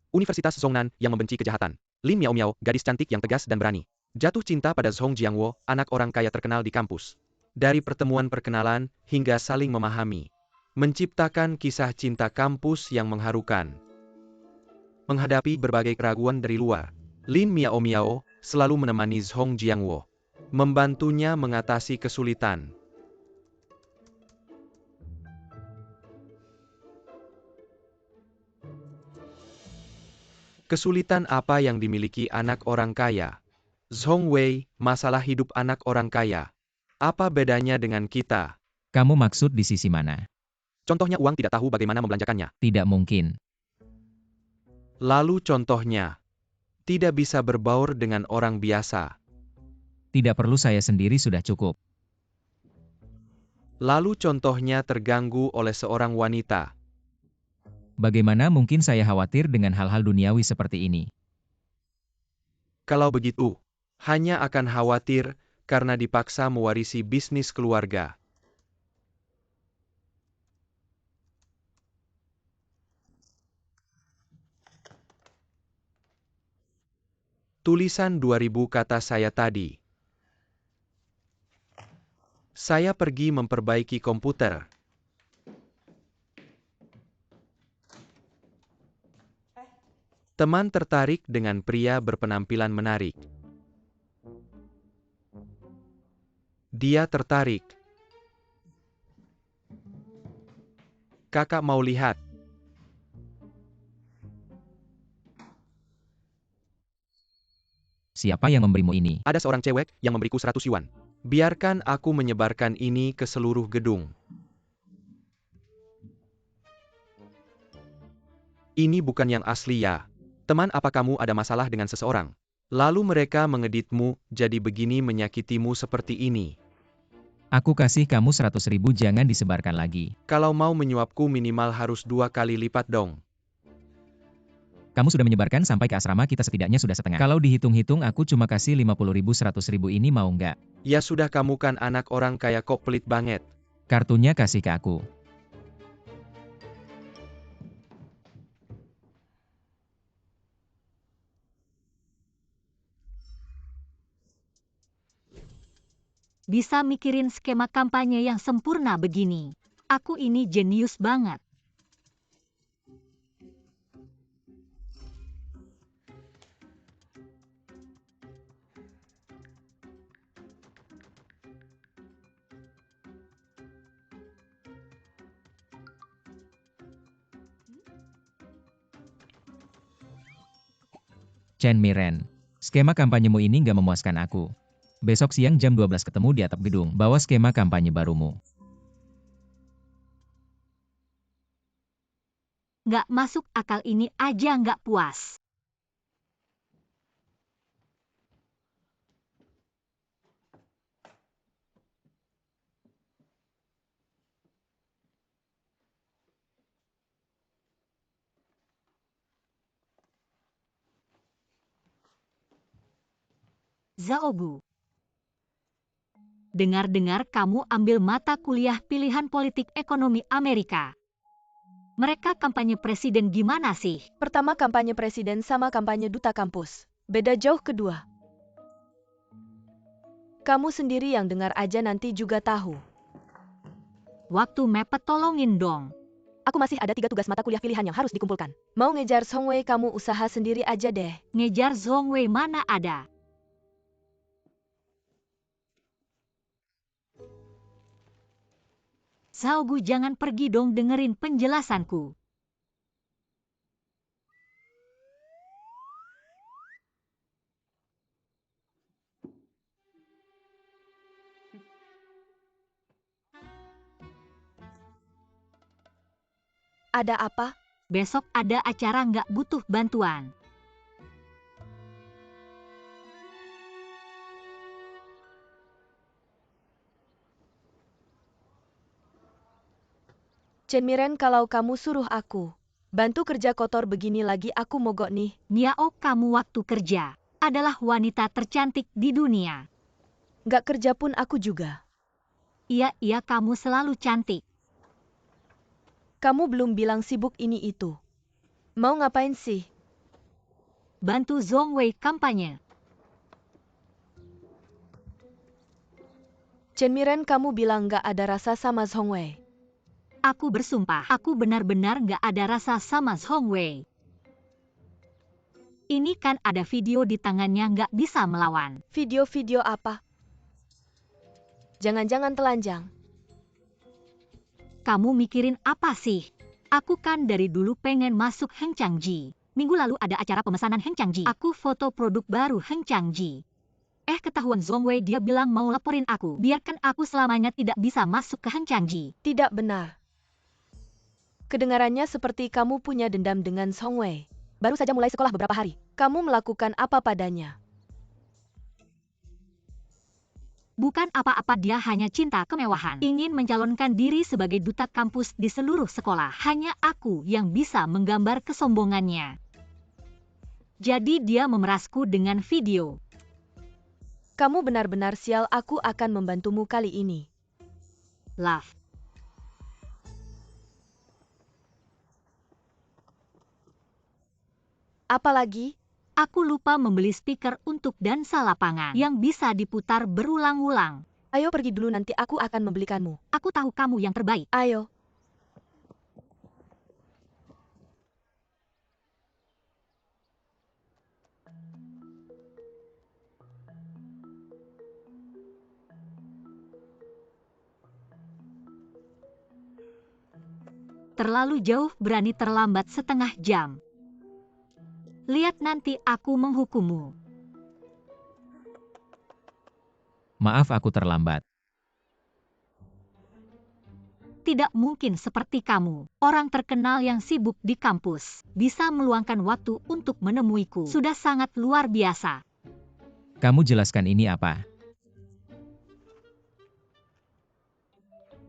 Speaker 1: Universitas Zhongnan yang membenci kejahatan. Lin Miao Miao, gadis cantik yang tegas dan berani. Jatuh cinta pada Zhong Jiangwo, anak orang kaya terkenal di kampus. Dari pertemuan perkenalan hingga saling memahami. Menciptakan kisah cinta kampus yang mengharukan. Menghadapi berbagai keraguan dari luar, Lin Miao Miao selalu menemani Zhong Jiangwo. Membantunya mengatasi kesulitan. Kesulitan apa yang dimiliki anak orang kaya? Zhong Wei, masalah hidup anak orang kaya. Apa bedanya dengan kita?
Speaker 3: Kamu maksud di sisi mana?
Speaker 1: Contohnya uang tidak tahu bagaimana membelanjakannya.
Speaker 3: Tidak mungkin.
Speaker 1: Lalu contohnya, tidak bisa berbaur dengan orang biasa.
Speaker 3: Tidak perlu saya sendiri sudah cukup.
Speaker 1: Lalu contohnya terganggu oleh seorang wanita.
Speaker 3: Bagaimana mungkin saya khawatir dengan hal-hal duniawi seperti ini?
Speaker 1: Kalau begitu, hanya akan khawatir karena dipaksa mewarisi bisnis keluarga. Tulisan 2000 kata saya tadi. Saya pergi memperbaiki komputer. Teman tertarik dengan pria berpenampilan menarik. Dia tertarik. Kakak mau lihat.
Speaker 3: Siapa yang memberimu ini?
Speaker 1: Ada seorang cewek yang memberiku 100 yuan. Biarkan aku menyebarkan ini ke seluruh gedung. Ini bukan yang asli ya. Teman, apa kamu ada masalah dengan seseorang? Lalu mereka mengeditmu, jadi begini menyakitimu seperti ini.
Speaker 3: Aku kasih kamu 100.000, jangan disebarkan lagi.
Speaker 1: Kalau mau menyuapku minimal harus 2 kali lipat dong.
Speaker 3: Kamu sudah menyebarkan sampai ke asrama kita, setidaknya sudah setengah. Kalau dihitung-hitung aku cuma kasih 50.000, 100.000 ini mau nggak?
Speaker 1: Ya sudah, kamu kan anak orang kaya kok, pelit banget.
Speaker 3: Kartunya kasih ke aku.
Speaker 2: Bisa mikirin skema kampanye yang sempurna begini. Aku ini jenius banget.
Speaker 3: Chen Miren, skema kampanyemu ini nggak memuaskan aku. Besok siang jam 12 ketemu di atap gedung, bawa skema kampanye barumu.
Speaker 2: Nggak masuk akal, ini aja nggak puas. Zaobu. Dengar-dengar kamu ambil mata kuliah pilihan politik ekonomi Amerika. Mereka kampanye presiden gimana sih?
Speaker 4: Pertama kampanye presiden sama kampanye duta kampus. Beda jauh kedua. Kamu sendiri yang dengar aja nanti juga tahu.
Speaker 2: Waktu mepet tolongin dong.
Speaker 4: Aku masih ada 3 tugas mata kuliah pilihan yang harus dikumpulkan. Mau ngejar Zhong Wei, kamu usaha sendiri aja deh.
Speaker 2: Ngejar Zhong Wei mana ada? Zaogu, jangan pergi dong, dengerin penjelasanku.
Speaker 4: Ada apa?
Speaker 2: Besok ada acara, nggak butuh bantuan.
Speaker 4: Chen Miren, kalau kamu suruh aku, Bantu kerja kotor begini lagi aku mogok nih.
Speaker 2: Miao, kamu waktu kerja adalah wanita tercantik di dunia.
Speaker 4: Nggak kerja pun aku juga.
Speaker 2: Iya, kamu selalu cantik.
Speaker 4: Kamu belum bilang sibuk ini itu. Mau ngapain sih?
Speaker 2: Bantu Zhong Wei kampanye.
Speaker 4: Chen Miren, kamu bilang nggak ada rasa sama Zhong Wei.
Speaker 2: Aku bersumpah, aku benar-benar nggak ada rasa sama Zhong Wei. Ini kan ada video di tangannya, nggak bisa melawan.
Speaker 4: Video-video apa? Jangan-jangan telanjang.
Speaker 2: Kamu mikirin apa sih? Aku kan dari dulu pengen masuk Heng Changji. Minggu lalu ada acara pemesanan Heng Changji. Aku foto produk baru Heng Changji. Ketahuan Zhong Wei, dia bilang mau laporin aku. Biarkan aku selamanya tidak bisa masuk ke Heng Changji.
Speaker 4: Tidak benar. Kedengarannya seperti kamu punya dendam dengan Zhong Wei. Baru saja mulai sekolah beberapa hari. Kamu melakukan apa padanya?
Speaker 2: Bukan apa-apa, dia hanya cinta kemewahan. Ingin mencalonkan diri sebagai duta kampus di seluruh sekolah. Hanya aku yang bisa menggambar kesombongannya. Jadi dia memerasku dengan video.
Speaker 4: Kamu benar-benar sial, aku akan membantumu kali ini.
Speaker 2: Love.
Speaker 4: Apalagi?
Speaker 2: Aku lupa membeli speaker untuk dansa lapangan yang bisa diputar berulang-ulang.
Speaker 4: Ayo pergi dulu, nanti aku akan membelikanmu.
Speaker 2: Aku tahu kamu yang terbaik.
Speaker 4: Ayo.
Speaker 2: Terlalu jauh, berani terlambat setengah jam. Lihat nanti aku menghukummu.
Speaker 3: Maaf aku terlambat.
Speaker 2: Tidak mungkin seperti kamu, orang terkenal yang sibuk di kampus, bisa meluangkan waktu untuk menemuiku. Sudah sangat luar biasa.
Speaker 3: Kamu jelaskan ini apa?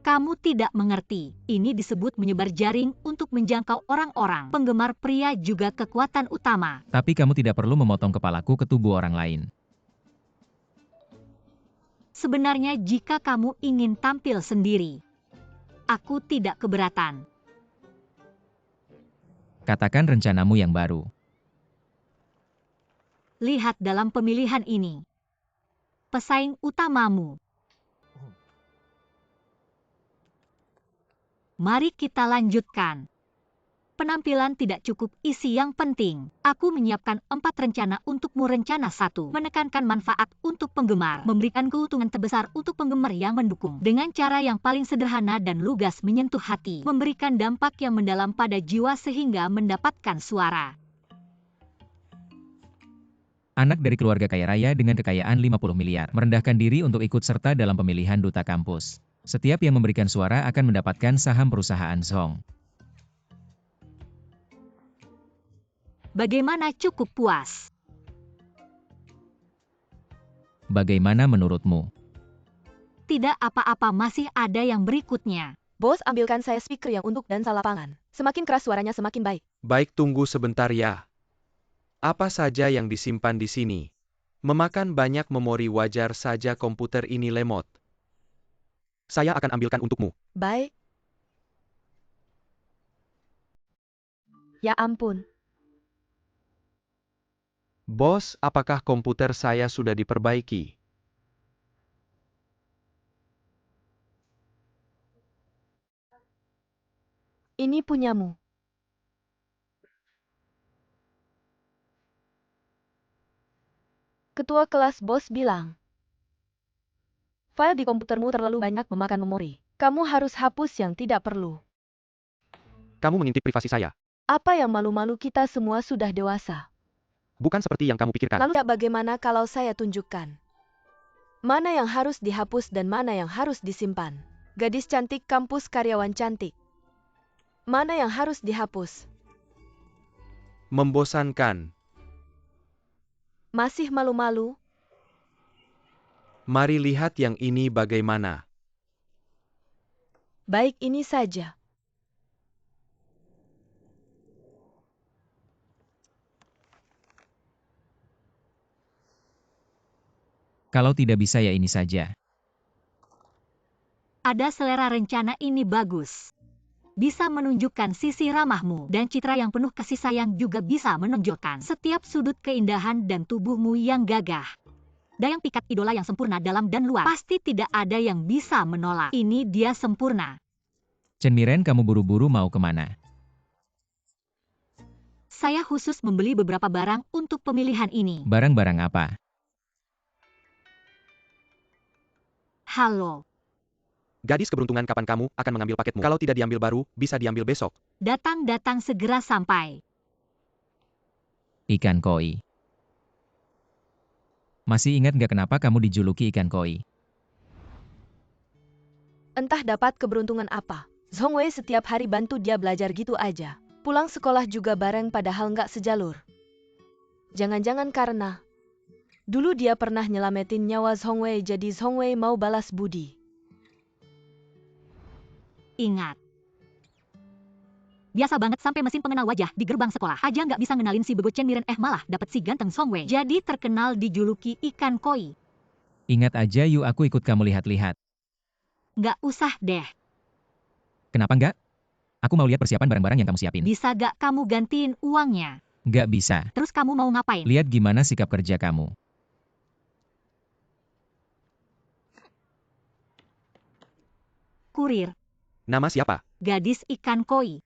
Speaker 2: Kamu tidak mengerti. Ini disebut menyebar jaring untuk menjangkau orang-orang. Penggemar pria juga kekuatan utama.
Speaker 3: Tapi kamu tidak perlu memotong kepalaku ke tubuh orang lain.
Speaker 2: Sebenarnya jika kamu ingin tampil sendiri, aku tidak keberatan.
Speaker 3: Katakan rencanamu yang baru.
Speaker 2: Lihat dalam pemilihan ini. Pesaing utamamu. Mari kita lanjutkan. Penampilan tidak cukup isi yang penting. Aku menyiapkan 4 rencana untukmu. Rencana 1. Menekankan manfaat untuk penggemar. Memberikan keuntungan terbesar untuk penggemar yang mendukung. Dengan cara yang paling sederhana dan lugas menyentuh hati. Memberikan dampak yang mendalam pada jiwa sehingga mendapatkan suara.
Speaker 3: Anak dari keluarga kaya raya dengan kekayaan 50 miliar. Merendahkan diri untuk ikut serta dalam pemilihan duta kampus. Setiap yang memberikan suara akan mendapatkan saham perusahaan Zhong.
Speaker 2: Bagaimana, cukup puas?
Speaker 3: Bagaimana menurutmu?
Speaker 2: Tidak apa-apa, masih ada yang berikutnya.
Speaker 4: Bos, ambilkan saya speaker yang untuk dansa lapangan. Semakin keras suaranya semakin baik.
Speaker 1: Baik, tunggu sebentar ya. Apa saja yang disimpan di sini? Memakan banyak memori, wajar saja komputer ini lemot. Saya akan ambilkan untukmu.
Speaker 4: Baik. Ya ampun.
Speaker 1: Bos, apakah komputer saya sudah diperbaiki?
Speaker 4: Ini punyamu. Ketua kelas bos bilang. File di komputermu terlalu banyak memakan memori. Kamu harus hapus yang tidak perlu.
Speaker 1: Kamu mengintip privasi saya.
Speaker 4: Apa yang malu-malu, kita semua sudah dewasa.
Speaker 1: Bukan seperti yang kamu pikirkan.
Speaker 4: Lalu bagaimana kalau saya tunjukkan? Mana yang harus dihapus dan mana yang harus disimpan? Gadis cantik kampus, karyawan cantik. Mana yang harus dihapus?
Speaker 1: Membosankan.
Speaker 4: Masih malu-malu?
Speaker 1: Mari lihat yang ini bagaimana.
Speaker 4: Baik, ini saja.
Speaker 3: Kalau tidak bisa ya ini saja.
Speaker 2: Ada selera rencana ini bagus. Bisa menunjukkan sisi ramahmu dan citra yang penuh kasih sayang juga bisa menonjolkan setiap sudut keindahan dan tubuhmu yang gagah. Dayang pikat idola yang sempurna dalam dan luar. Pasti tidak ada yang bisa menolak. Ini dia sempurna.
Speaker 3: Chen Miren, kamu buru-buru mau kemana?
Speaker 2: Saya khusus membeli beberapa barang untuk pemilihan ini.
Speaker 3: Barang-barang apa?
Speaker 2: Halo.
Speaker 1: Gadis keberuntungan, kapan kamu akan mengambil paketmu? Kalau tidak diambil baru, bisa diambil besok.
Speaker 2: Datang segera sampai.
Speaker 3: Ikan koi. Masih ingat gak kenapa kamu dijuluki ikan koi?
Speaker 4: Entah dapat keberuntungan apa. Zhong Wei setiap hari bantu dia belajar gitu aja. Pulang sekolah juga bareng padahal nggak sejalur. Jangan-jangan karena dulu dia pernah nyelamatin nyawa Zhong Wei, jadi Zhong Wei mau balas budi.
Speaker 2: Ingat. Biasa banget sampai mesin pengenal wajah di gerbang sekolah aja nggak bisa ngenalin si bego Chen Miren, malah dapet si ganteng Zhong Wei. Jadi terkenal dijuluki ikan koi.
Speaker 3: Ingat aja yuk, aku ikut kamu lihat-lihat.
Speaker 2: Nggak usah deh.
Speaker 3: Kenapa enggak? Aku mau lihat persiapan barang-barang yang kamu siapin.
Speaker 2: Bisa gak kamu gantiin uangnya?
Speaker 3: Nggak bisa.
Speaker 2: Terus kamu mau ngapain?
Speaker 3: Lihat gimana sikap kerja kamu.
Speaker 2: Kurir.
Speaker 1: Nama siapa?
Speaker 2: Gadis ikan koi.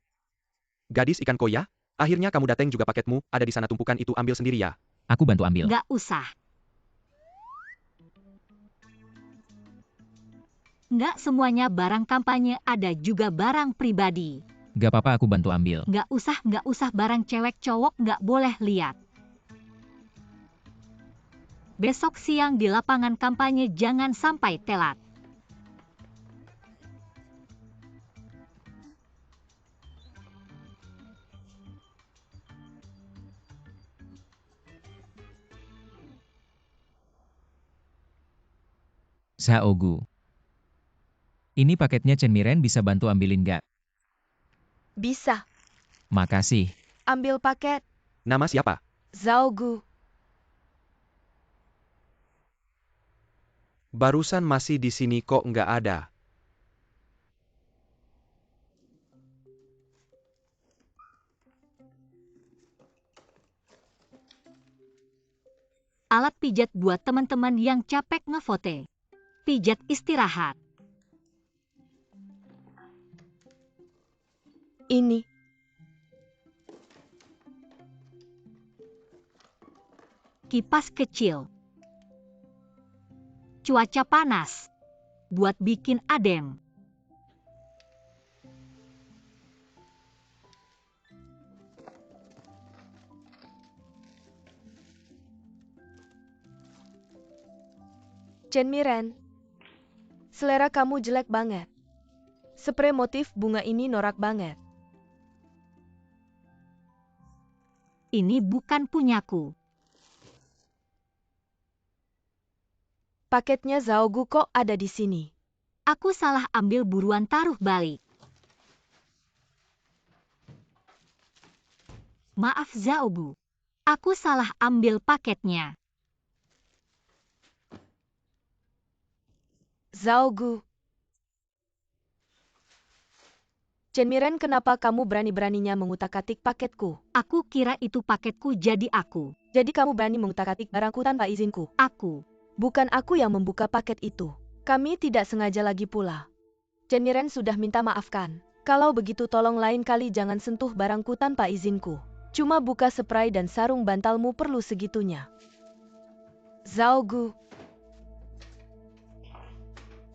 Speaker 1: Gadis ikan koi ya? Akhirnya kamu dateng juga, paketmu ada di sana, tumpukan itu ambil sendiri ya.
Speaker 3: Aku bantu ambil.
Speaker 2: Nggak usah. Nggak semuanya barang kampanye, ada juga barang pribadi.
Speaker 3: Gak apa-apa, aku bantu ambil.
Speaker 2: Nggak usah barang cewek cowok nggak boleh lihat. Besok siang di lapangan kampanye jangan sampai telat.
Speaker 3: Zaogu. Ini paketnya Chen Miren, bisa bantu ambilin gak?
Speaker 4: Bisa.
Speaker 3: Makasih.
Speaker 4: Ambil paket.
Speaker 1: Nama siapa?
Speaker 4: Zaogu.
Speaker 1: Barusan masih di sini kok nggak ada.
Speaker 2: Alat pijat buat teman-teman yang capek ngevote. Pijat istirahat.
Speaker 4: Ini.
Speaker 2: Kipas kecil. Cuaca panas. Buat bikin adem.
Speaker 4: Chen Miren. Selera kamu jelek banget. Spray motif bunga ini norak banget.
Speaker 2: Ini bukan punyaku.
Speaker 4: Paketnya Zaogu kok ada di sini.
Speaker 2: Aku salah ambil, buruan taruh balik. Maaf Zaogu. Aku salah ambil paketnya.
Speaker 4: Zaogu. Chen Miren, kenapa kamu berani-beraninya mengutak-atik paketku?
Speaker 2: Aku kira itu paketku, jadi aku.
Speaker 4: Jadi kamu berani mengutak-atik barangku tanpa izinku?
Speaker 2: Aku.
Speaker 4: Bukan aku yang membuka paket itu. Kami tidak sengaja lagi pula. Chen Miren sudah minta maafkan. Kalau begitu tolong lain kali jangan sentuh barangku tanpa izinku. Cuma buka spray dan sarung bantalmu perlu segitunya. Zaogu.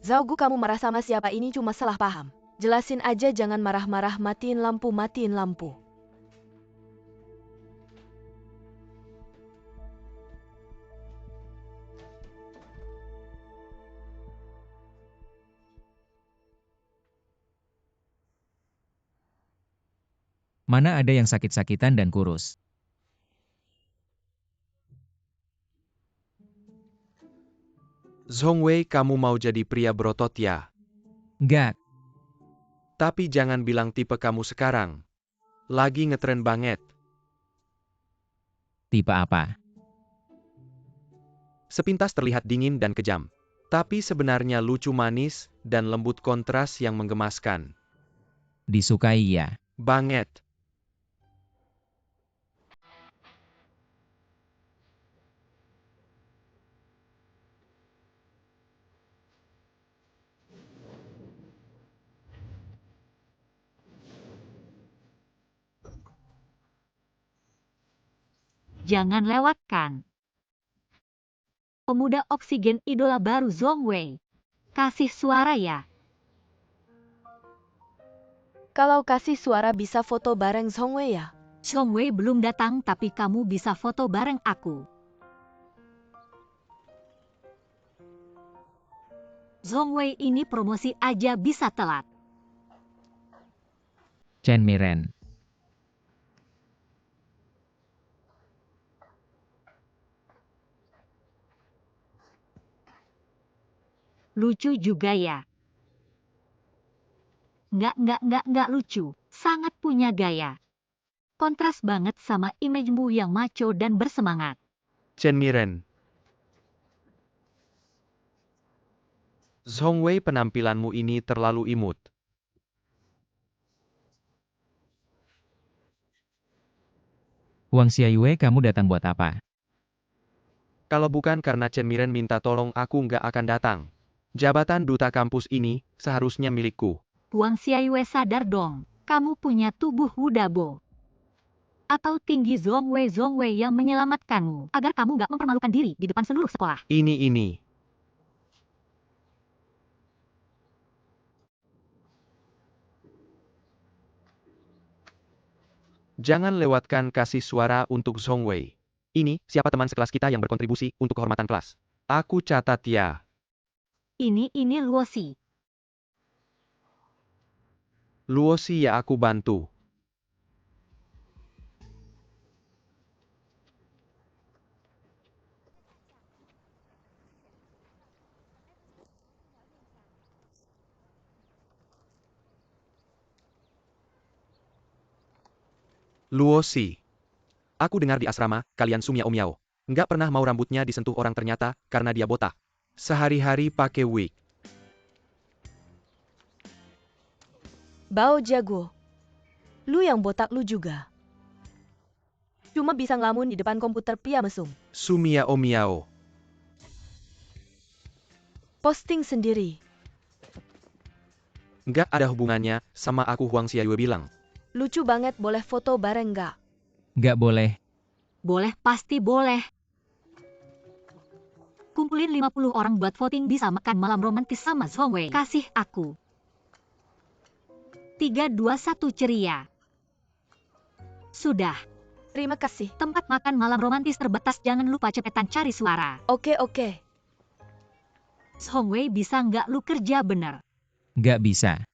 Speaker 4: Zaogu, kamu marah sama siapa? Ini cuma salah paham. Jelasin aja, jangan marah-marah. Matiin lampu, matiin lampu.
Speaker 3: Mana ada yang sakit-sakitan dan kurus.
Speaker 1: Zhong Wei, kamu mau jadi pria berotot ya?
Speaker 3: Enggak.
Speaker 1: Tapi jangan bilang tipe kamu sekarang. Lagi ngetren banget.
Speaker 3: Tipe apa?
Speaker 1: Sepintas terlihat dingin dan kejam. Tapi sebenarnya lucu manis dan lembut kontras yang menggemaskan.
Speaker 3: Disukai ya.
Speaker 1: Banget.
Speaker 2: Jangan lewatkan. Pemuda oksigen idola baru Zhong Wei. Kasih suara ya.
Speaker 4: Kalau kasih suara bisa foto bareng Zhong Wei ya?
Speaker 2: Zhong Wei belum datang tapi kamu bisa foto bareng aku. Zhong Wei ini promosi aja bisa telat.
Speaker 3: Chen Miren.
Speaker 2: Lucu juga ya. Nggak lucu. Sangat punya gaya. Kontras banget sama image-mu yang macho dan bersemangat.
Speaker 1: Chen Miren. Zhong Wei, penampilanmu ini terlalu imut.
Speaker 3: Huang Xiaiyue, kamu datang buat apa?
Speaker 1: Kalau bukan karena Chen Miren minta tolong, aku nggak akan datang. Jabatan duta kampus ini seharusnya milikku.
Speaker 2: Huang Xiaiyue, sadar dong. Kamu punya tubuh Wudabo. Atau tinggi Zhong Wei yang menyelamatkanmu. Agar kamu nggak mempermalukan diri di depan seluruh sekolah.
Speaker 1: Ini. Jangan lewatkan kasih suara untuk Zhong Wei. Ini, siapa teman sekelas kita yang berkontribusi untuk kehormatan kelas? Aku catat ya.
Speaker 2: Ini Luosi.
Speaker 1: Luosi ya, aku bantu. Luosi. Aku dengar di asrama, kalian Sumia Omiao. Nggak pernah mau rambutnya disentuh orang ternyata, karena dia botak. Sehari-hari pakai wig.
Speaker 4: Bao jago. Lu yang botak lu juga. Cuma bisa ngelamun di depan komputer pia mesum.
Speaker 1: Sumia Omiao.
Speaker 4: Posting sendiri.
Speaker 1: Nggak ada hubungannya sama aku, Huang Xiaiyue bilang.
Speaker 4: Lucu banget, boleh foto bareng nggak?
Speaker 3: Nggak boleh.
Speaker 2: Boleh, pasti boleh. Kumpulin 50 orang buat voting bisa makan malam romantis sama Zhong Wei. Kasih aku. 3, 2, 1 ceria. Sudah.
Speaker 4: Terima kasih.
Speaker 2: Tempat makan malam romantis terbatas, jangan lupa cepetan cari suara.
Speaker 4: Oke.
Speaker 2: Zhong Wei, bisa nggak lu kerja bener?
Speaker 3: Nggak bisa.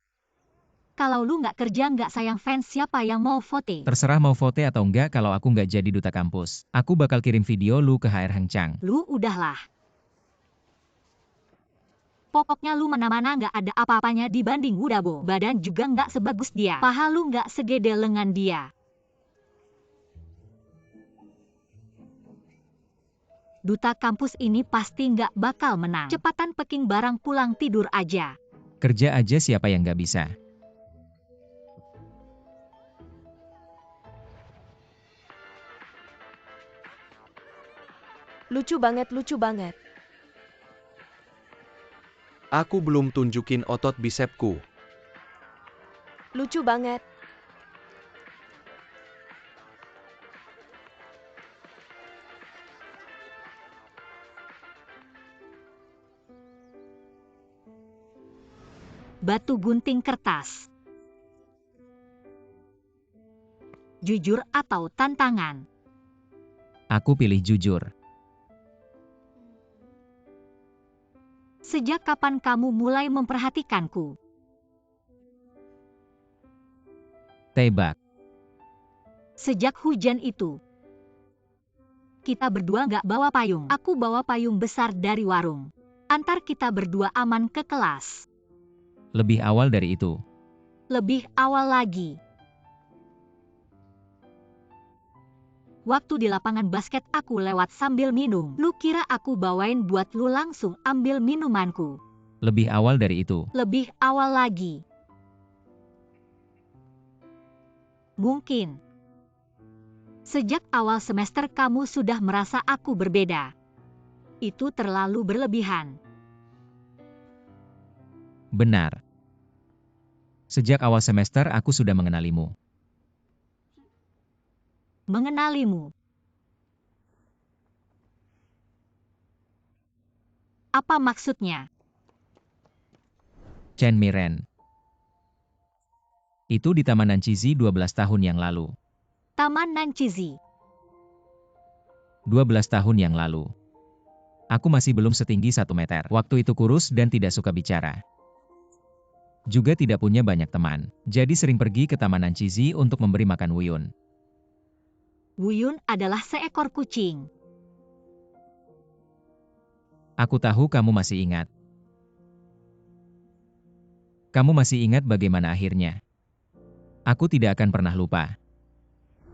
Speaker 2: Kalau lu nggak kerja nggak sayang fans, siapa yang mau vote?
Speaker 3: Terserah mau vote atau enggak, kalau aku nggak jadi duta kampus. Aku bakal kirim video lu ke HR Heng Chang.
Speaker 2: Lu udahlah. Pokoknya lu mana-mana nggak ada apa-apanya dibanding Wudabo. Badan juga nggak sebagus dia. Paha lu nggak segede lengan dia. Duta kampus ini pasti nggak bakal menang. Cepatan packing barang, pulang tidur aja.
Speaker 3: Kerja aja, siapa yang nggak bisa?
Speaker 4: Lucu banget.
Speaker 1: Aku belum tunjukin otot bisepku.
Speaker 4: Lucu banget.
Speaker 2: Batu gunting kertas. Jujur atau tantangan?
Speaker 3: Aku pilih jujur.
Speaker 2: Sejak kapan kamu mulai memperhatikanku?
Speaker 3: Tebak.
Speaker 2: Sejak hujan itu. Kita berdua nggak bawa payung. Aku bawa payung besar dari warung. Antar kita berdua aman ke kelas.
Speaker 3: Lebih awal dari itu.
Speaker 2: Lebih awal lagi. Waktu di lapangan basket aku lewat sambil minum. Lu kira aku bawain buat lu langsung ambil minumanku?
Speaker 3: Lebih awal dari itu.
Speaker 2: Lebih awal lagi. Mungkin. Sejak awal semester kamu sudah merasa aku berbeda. Itu terlalu berlebihan.
Speaker 3: Benar. Sejak awal semester aku sudah mengenalimu.
Speaker 2: Mengenalimu. Apa maksudnya?
Speaker 3: Chen Miren. Itu di Taman Nanchizi 12 tahun yang lalu.
Speaker 2: Taman Nanchizi.
Speaker 3: 12 tahun yang lalu. Aku masih belum setinggi 1 meter. Waktu itu kurus dan tidak suka bicara. Juga tidak punya banyak teman. Jadi sering pergi ke Taman Nanchizi untuk memberi makan Wuyun.
Speaker 2: Wuyun adalah seekor kucing.
Speaker 3: Aku tahu kamu masih ingat. Kamu masih ingat bagaimana akhirnya. Aku tidak akan pernah lupa.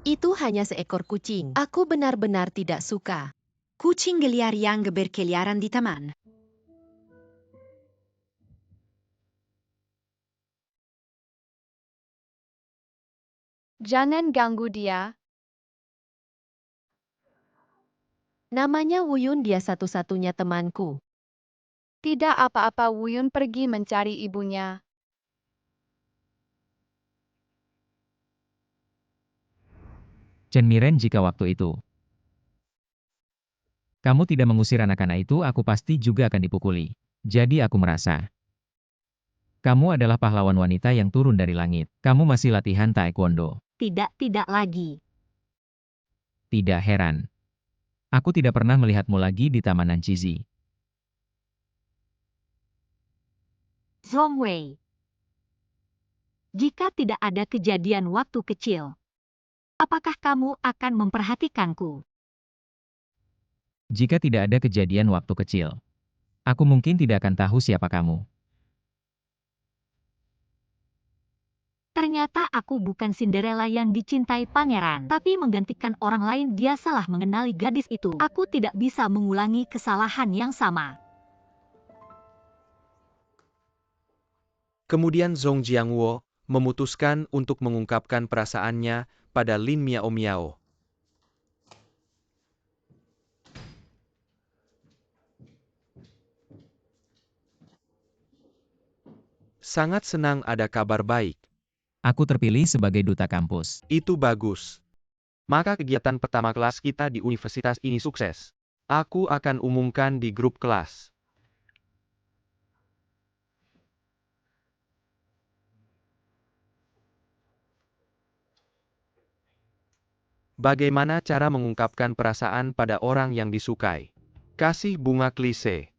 Speaker 5: Itu hanya seekor kucing. Aku benar-benar tidak suka. Kucing liar yang berkeliaran di taman.
Speaker 6: Jangan ganggu dia.
Speaker 5: Namanya Wuyun, dia satu-satunya temanku.
Speaker 6: Tidak apa-apa, Wuyun pergi mencari ibunya.
Speaker 3: Chen Miren, jika waktu itu kamu tidak mengusir anak-anak itu, aku pasti juga akan dipukuli. Jadi aku merasa kamu adalah pahlawan wanita yang turun dari langit. Kamu masih latihan taekwondo.
Speaker 2: Tidak lagi.
Speaker 3: Tidak heran. Aku tidak pernah melihatmu lagi di Taman Nanchizi.
Speaker 2: Zhongwei. Jika tidak ada kejadian waktu kecil, apakah kamu akan memperhatikanku?
Speaker 3: Jika tidak ada kejadian waktu kecil, aku mungkin tidak akan tahu siapa kamu.
Speaker 2: Ternyata aku bukan Cinderella yang dicintai pangeran, tapi menggantikan orang lain. Dia salah mengenali gadis itu. Aku tidak bisa mengulangi kesalahan yang sama.
Speaker 1: Kemudian Zhong Jiangwo memutuskan untuk mengungkapkan perasaannya pada Lin Miao Miao. Sangat senang ada kabar baik.
Speaker 3: Aku terpilih sebagai duta kampus.
Speaker 1: Itu bagus. Maka kegiatan pertama kelas kita di universitas ini sukses. Aku akan umumkan di grup kelas. Bagaimana cara mengungkapkan perasaan pada orang yang disukai? Kasih bunga klise.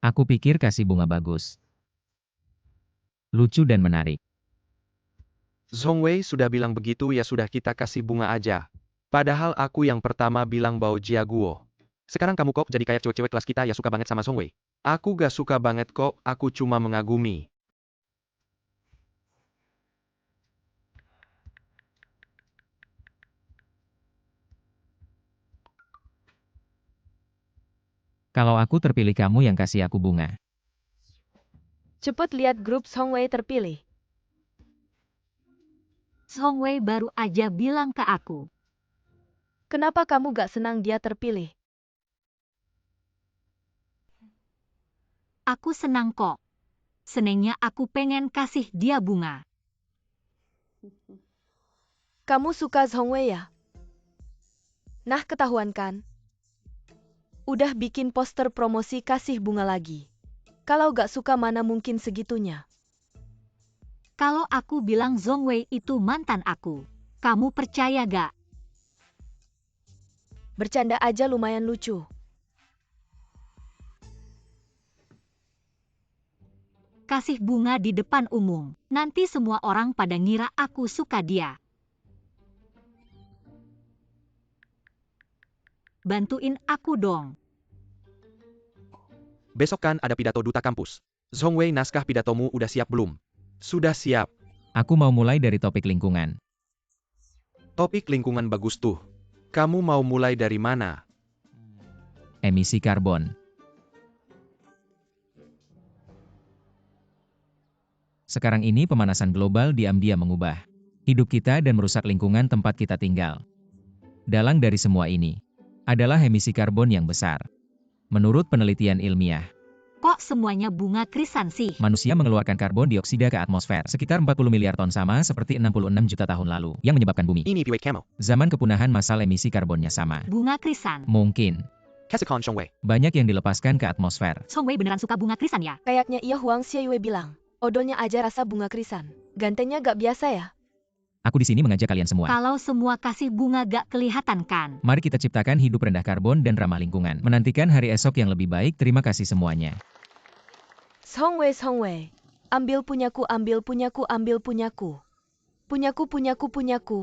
Speaker 3: Aku pikir kasih bunga bagus. Lucu dan menarik.
Speaker 1: Zhongwei sudah bilang begitu, ya sudah, kita kasih bunga aja. Padahal aku yang pertama bilang Bao Jiaguo. Sekarang kamu kok jadi kayak cewek-cewek kelas kita ya suka banget sama Zhongwei. Aku gak suka banget kok, aku cuma mengagumi.
Speaker 3: Kalau aku terpilih, kamu yang kasih aku bunga.
Speaker 4: Cepat lihat grup Zhongwei terpilih.
Speaker 2: Zhongwei baru aja bilang ke aku.
Speaker 4: Kenapa kamu gak senang dia terpilih?
Speaker 2: Aku senang kok. Senengnya aku pengen kasih dia bunga.
Speaker 4: Kamu suka Zhongwei ya? Nah, ketahuan kan? Udah bikin poster promosi kasih bunga lagi. Kalau gak suka mana mungkin segitunya.
Speaker 2: Kalau aku bilang Zhongwei itu mantan aku, kamu percaya gak?
Speaker 4: Bercanda aja lumayan lucu.
Speaker 2: Kasih bunga di depan umum, nanti semua orang pada ngira aku suka dia. Bantuin aku dong.
Speaker 1: Besok kan ada pidato duta kampus. Zhongwei, naskah pidatomu udah siap belum? Sudah siap.
Speaker 3: Aku mau mulai dari topik lingkungan.
Speaker 1: Topik lingkungan bagus tuh. Kamu mau mulai dari mana?
Speaker 3: Emisi karbon. Sekarang ini pemanasan global diam-diam mengubah hidup kita dan merusak lingkungan tempat kita tinggal. Dalang dari semua ini adalah emisi karbon yang besar. Menurut penelitian ilmiah,
Speaker 2: Kok semuanya bunga krisan sih?
Speaker 3: manusia mengeluarkan karbon dioksida ke atmosfer sekitar 40 miliar ton, sama seperti 66 juta tahun lalu, yang menyebabkan bumi.
Speaker 1: Ini piwek kamu.
Speaker 3: Zaman kepunahan massal emisi karbonnya sama.
Speaker 2: Bunga krisan.
Speaker 3: Mungkin
Speaker 1: Kasekon Shongwei.
Speaker 3: banyak yang dilepaskan ke atmosfer.
Speaker 2: Songwei beneran suka bunga krisan ya?
Speaker 4: Kayaknya iya Huang Xiaoyue bilang. Odolnya aja rasa bunga krisan. Gantengnya gak biasa ya?
Speaker 3: Aku di sini mengajak kalian semua.
Speaker 2: Kalau semua kasih bunga gak kelihatan kan?
Speaker 3: Mari kita ciptakan hidup rendah karbon dan ramah lingkungan. Menantikan hari esok yang lebih baik. Terima kasih semuanya.
Speaker 4: Songwei. Ambil punyaku, ambil punyaku, ambil punyaku. Punyaku, punyaku, punyaku.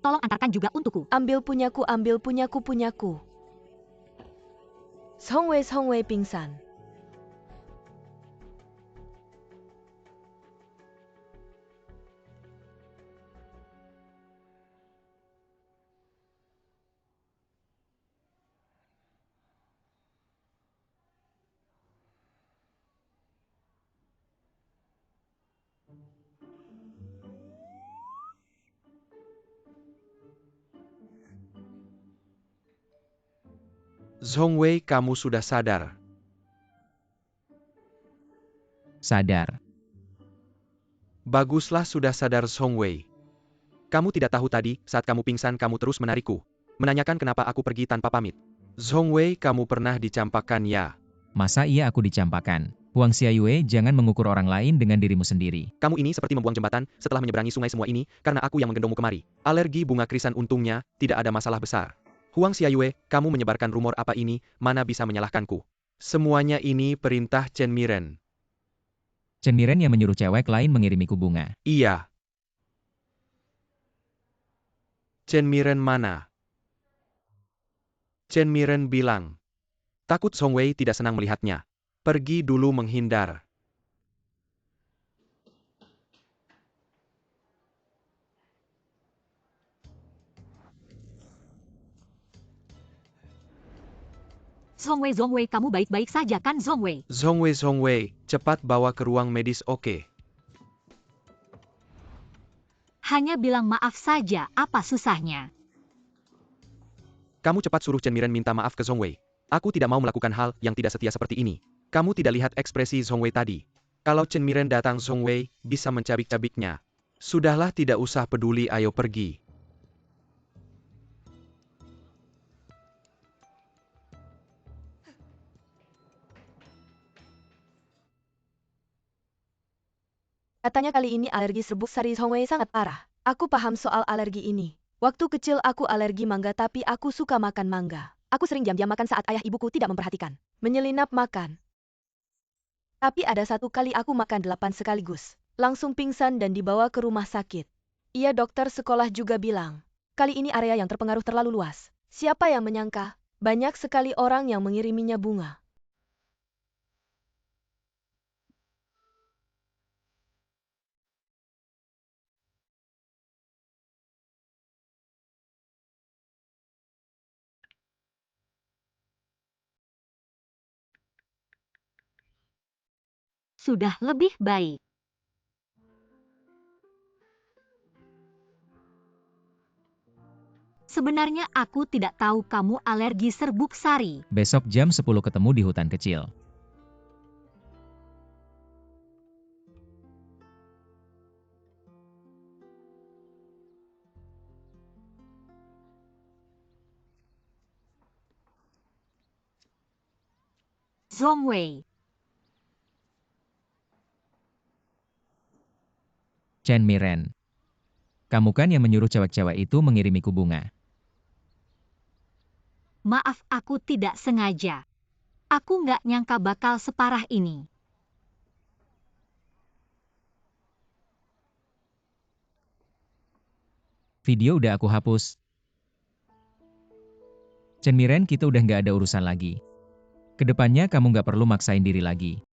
Speaker 2: Tolong antarkan juga untukku.
Speaker 4: Ambil punyaku, ambil punyaku, punyaku. Songwei pingsan.
Speaker 1: Zhongwei, kamu sudah sadar.
Speaker 3: Sadar.
Speaker 1: Baguslah sudah sadar Zhongwei. Kamu tidak tahu tadi, saat kamu pingsan kamu terus menarikku. Menanyakan kenapa aku pergi tanpa pamit. Zhongwei, kamu pernah dicampakkan ya?
Speaker 3: Masa iya aku dicampakkan? Huang Xiaoyue, jangan mengukur orang lain dengan dirimu sendiri.
Speaker 1: Kamu ini seperti membuang jembatan setelah menyeberangi sungai. Semua ini karena aku yang menggendongmu kemari. Alergi bunga krisan, untungnya tidak ada masalah besar. Huang Xiaoyue, kamu menyebarkan rumor apa ini? Mana bisa menyalahkanku? Semuanya ini perintah Chen Miren.
Speaker 3: Chen Miren yang menyuruh cewek lain mengirimiku bunga.
Speaker 1: Iya. Chen Miren mana? Chen Miren bilang. Takut Zhongwei tidak senang melihatnya. Pergi dulu menghindar.
Speaker 2: Zhongwei, kamu baik-baik saja kan Zhongwei?
Speaker 1: Zhongwei, cepat bawa ke ruang medis, oke?
Speaker 2: Hanya bilang maaf saja, apa susahnya?
Speaker 1: Kamu cepat suruh Chen Miren minta maaf ke Zhongwei. Aku tidak mau melakukan hal yang tidak setia seperti ini. Kamu tidak lihat ekspresi Zhongwei tadi. Kalau Chen Miren datang, Zhongwei bisa mencabik-cabiknya. Sudahlah, tidak usah peduli, ayo pergi.
Speaker 4: Katanya kali ini alergi serbuk sari Songwei sangat parah. Aku paham soal alergi ini. Waktu kecil aku alergi mangga, tapi aku suka makan mangga. Aku sering diam-diam makan saat ayah ibuku tidak memperhatikan. Menyelinap makan. Tapi ada satu kali aku makan 8 sekaligus. Langsung pingsan dan dibawa ke rumah sakit. Iya, dokter sekolah juga bilang. Kali ini area yang terpengaruh terlalu luas. Siapa yang menyangka? Banyak sekali orang yang mengiriminya bunga.
Speaker 2: Sudah lebih baik. Sebenarnya aku tidak tahu kamu alergi serbuk sari.
Speaker 3: Besok jam 10 ketemu di hutan kecil.
Speaker 2: Zhongwei.
Speaker 3: Chen Miren. Kamu kan yang menyuruh cewek-cewek itu mengirimiku bunga.
Speaker 2: Maaf, aku tidak sengaja. Aku nggak nyangka bakal separah ini.
Speaker 3: Video udah aku hapus. Chen Miren, kita udah nggak ada urusan lagi. Kedepannya kamu nggak perlu maksain diri lagi.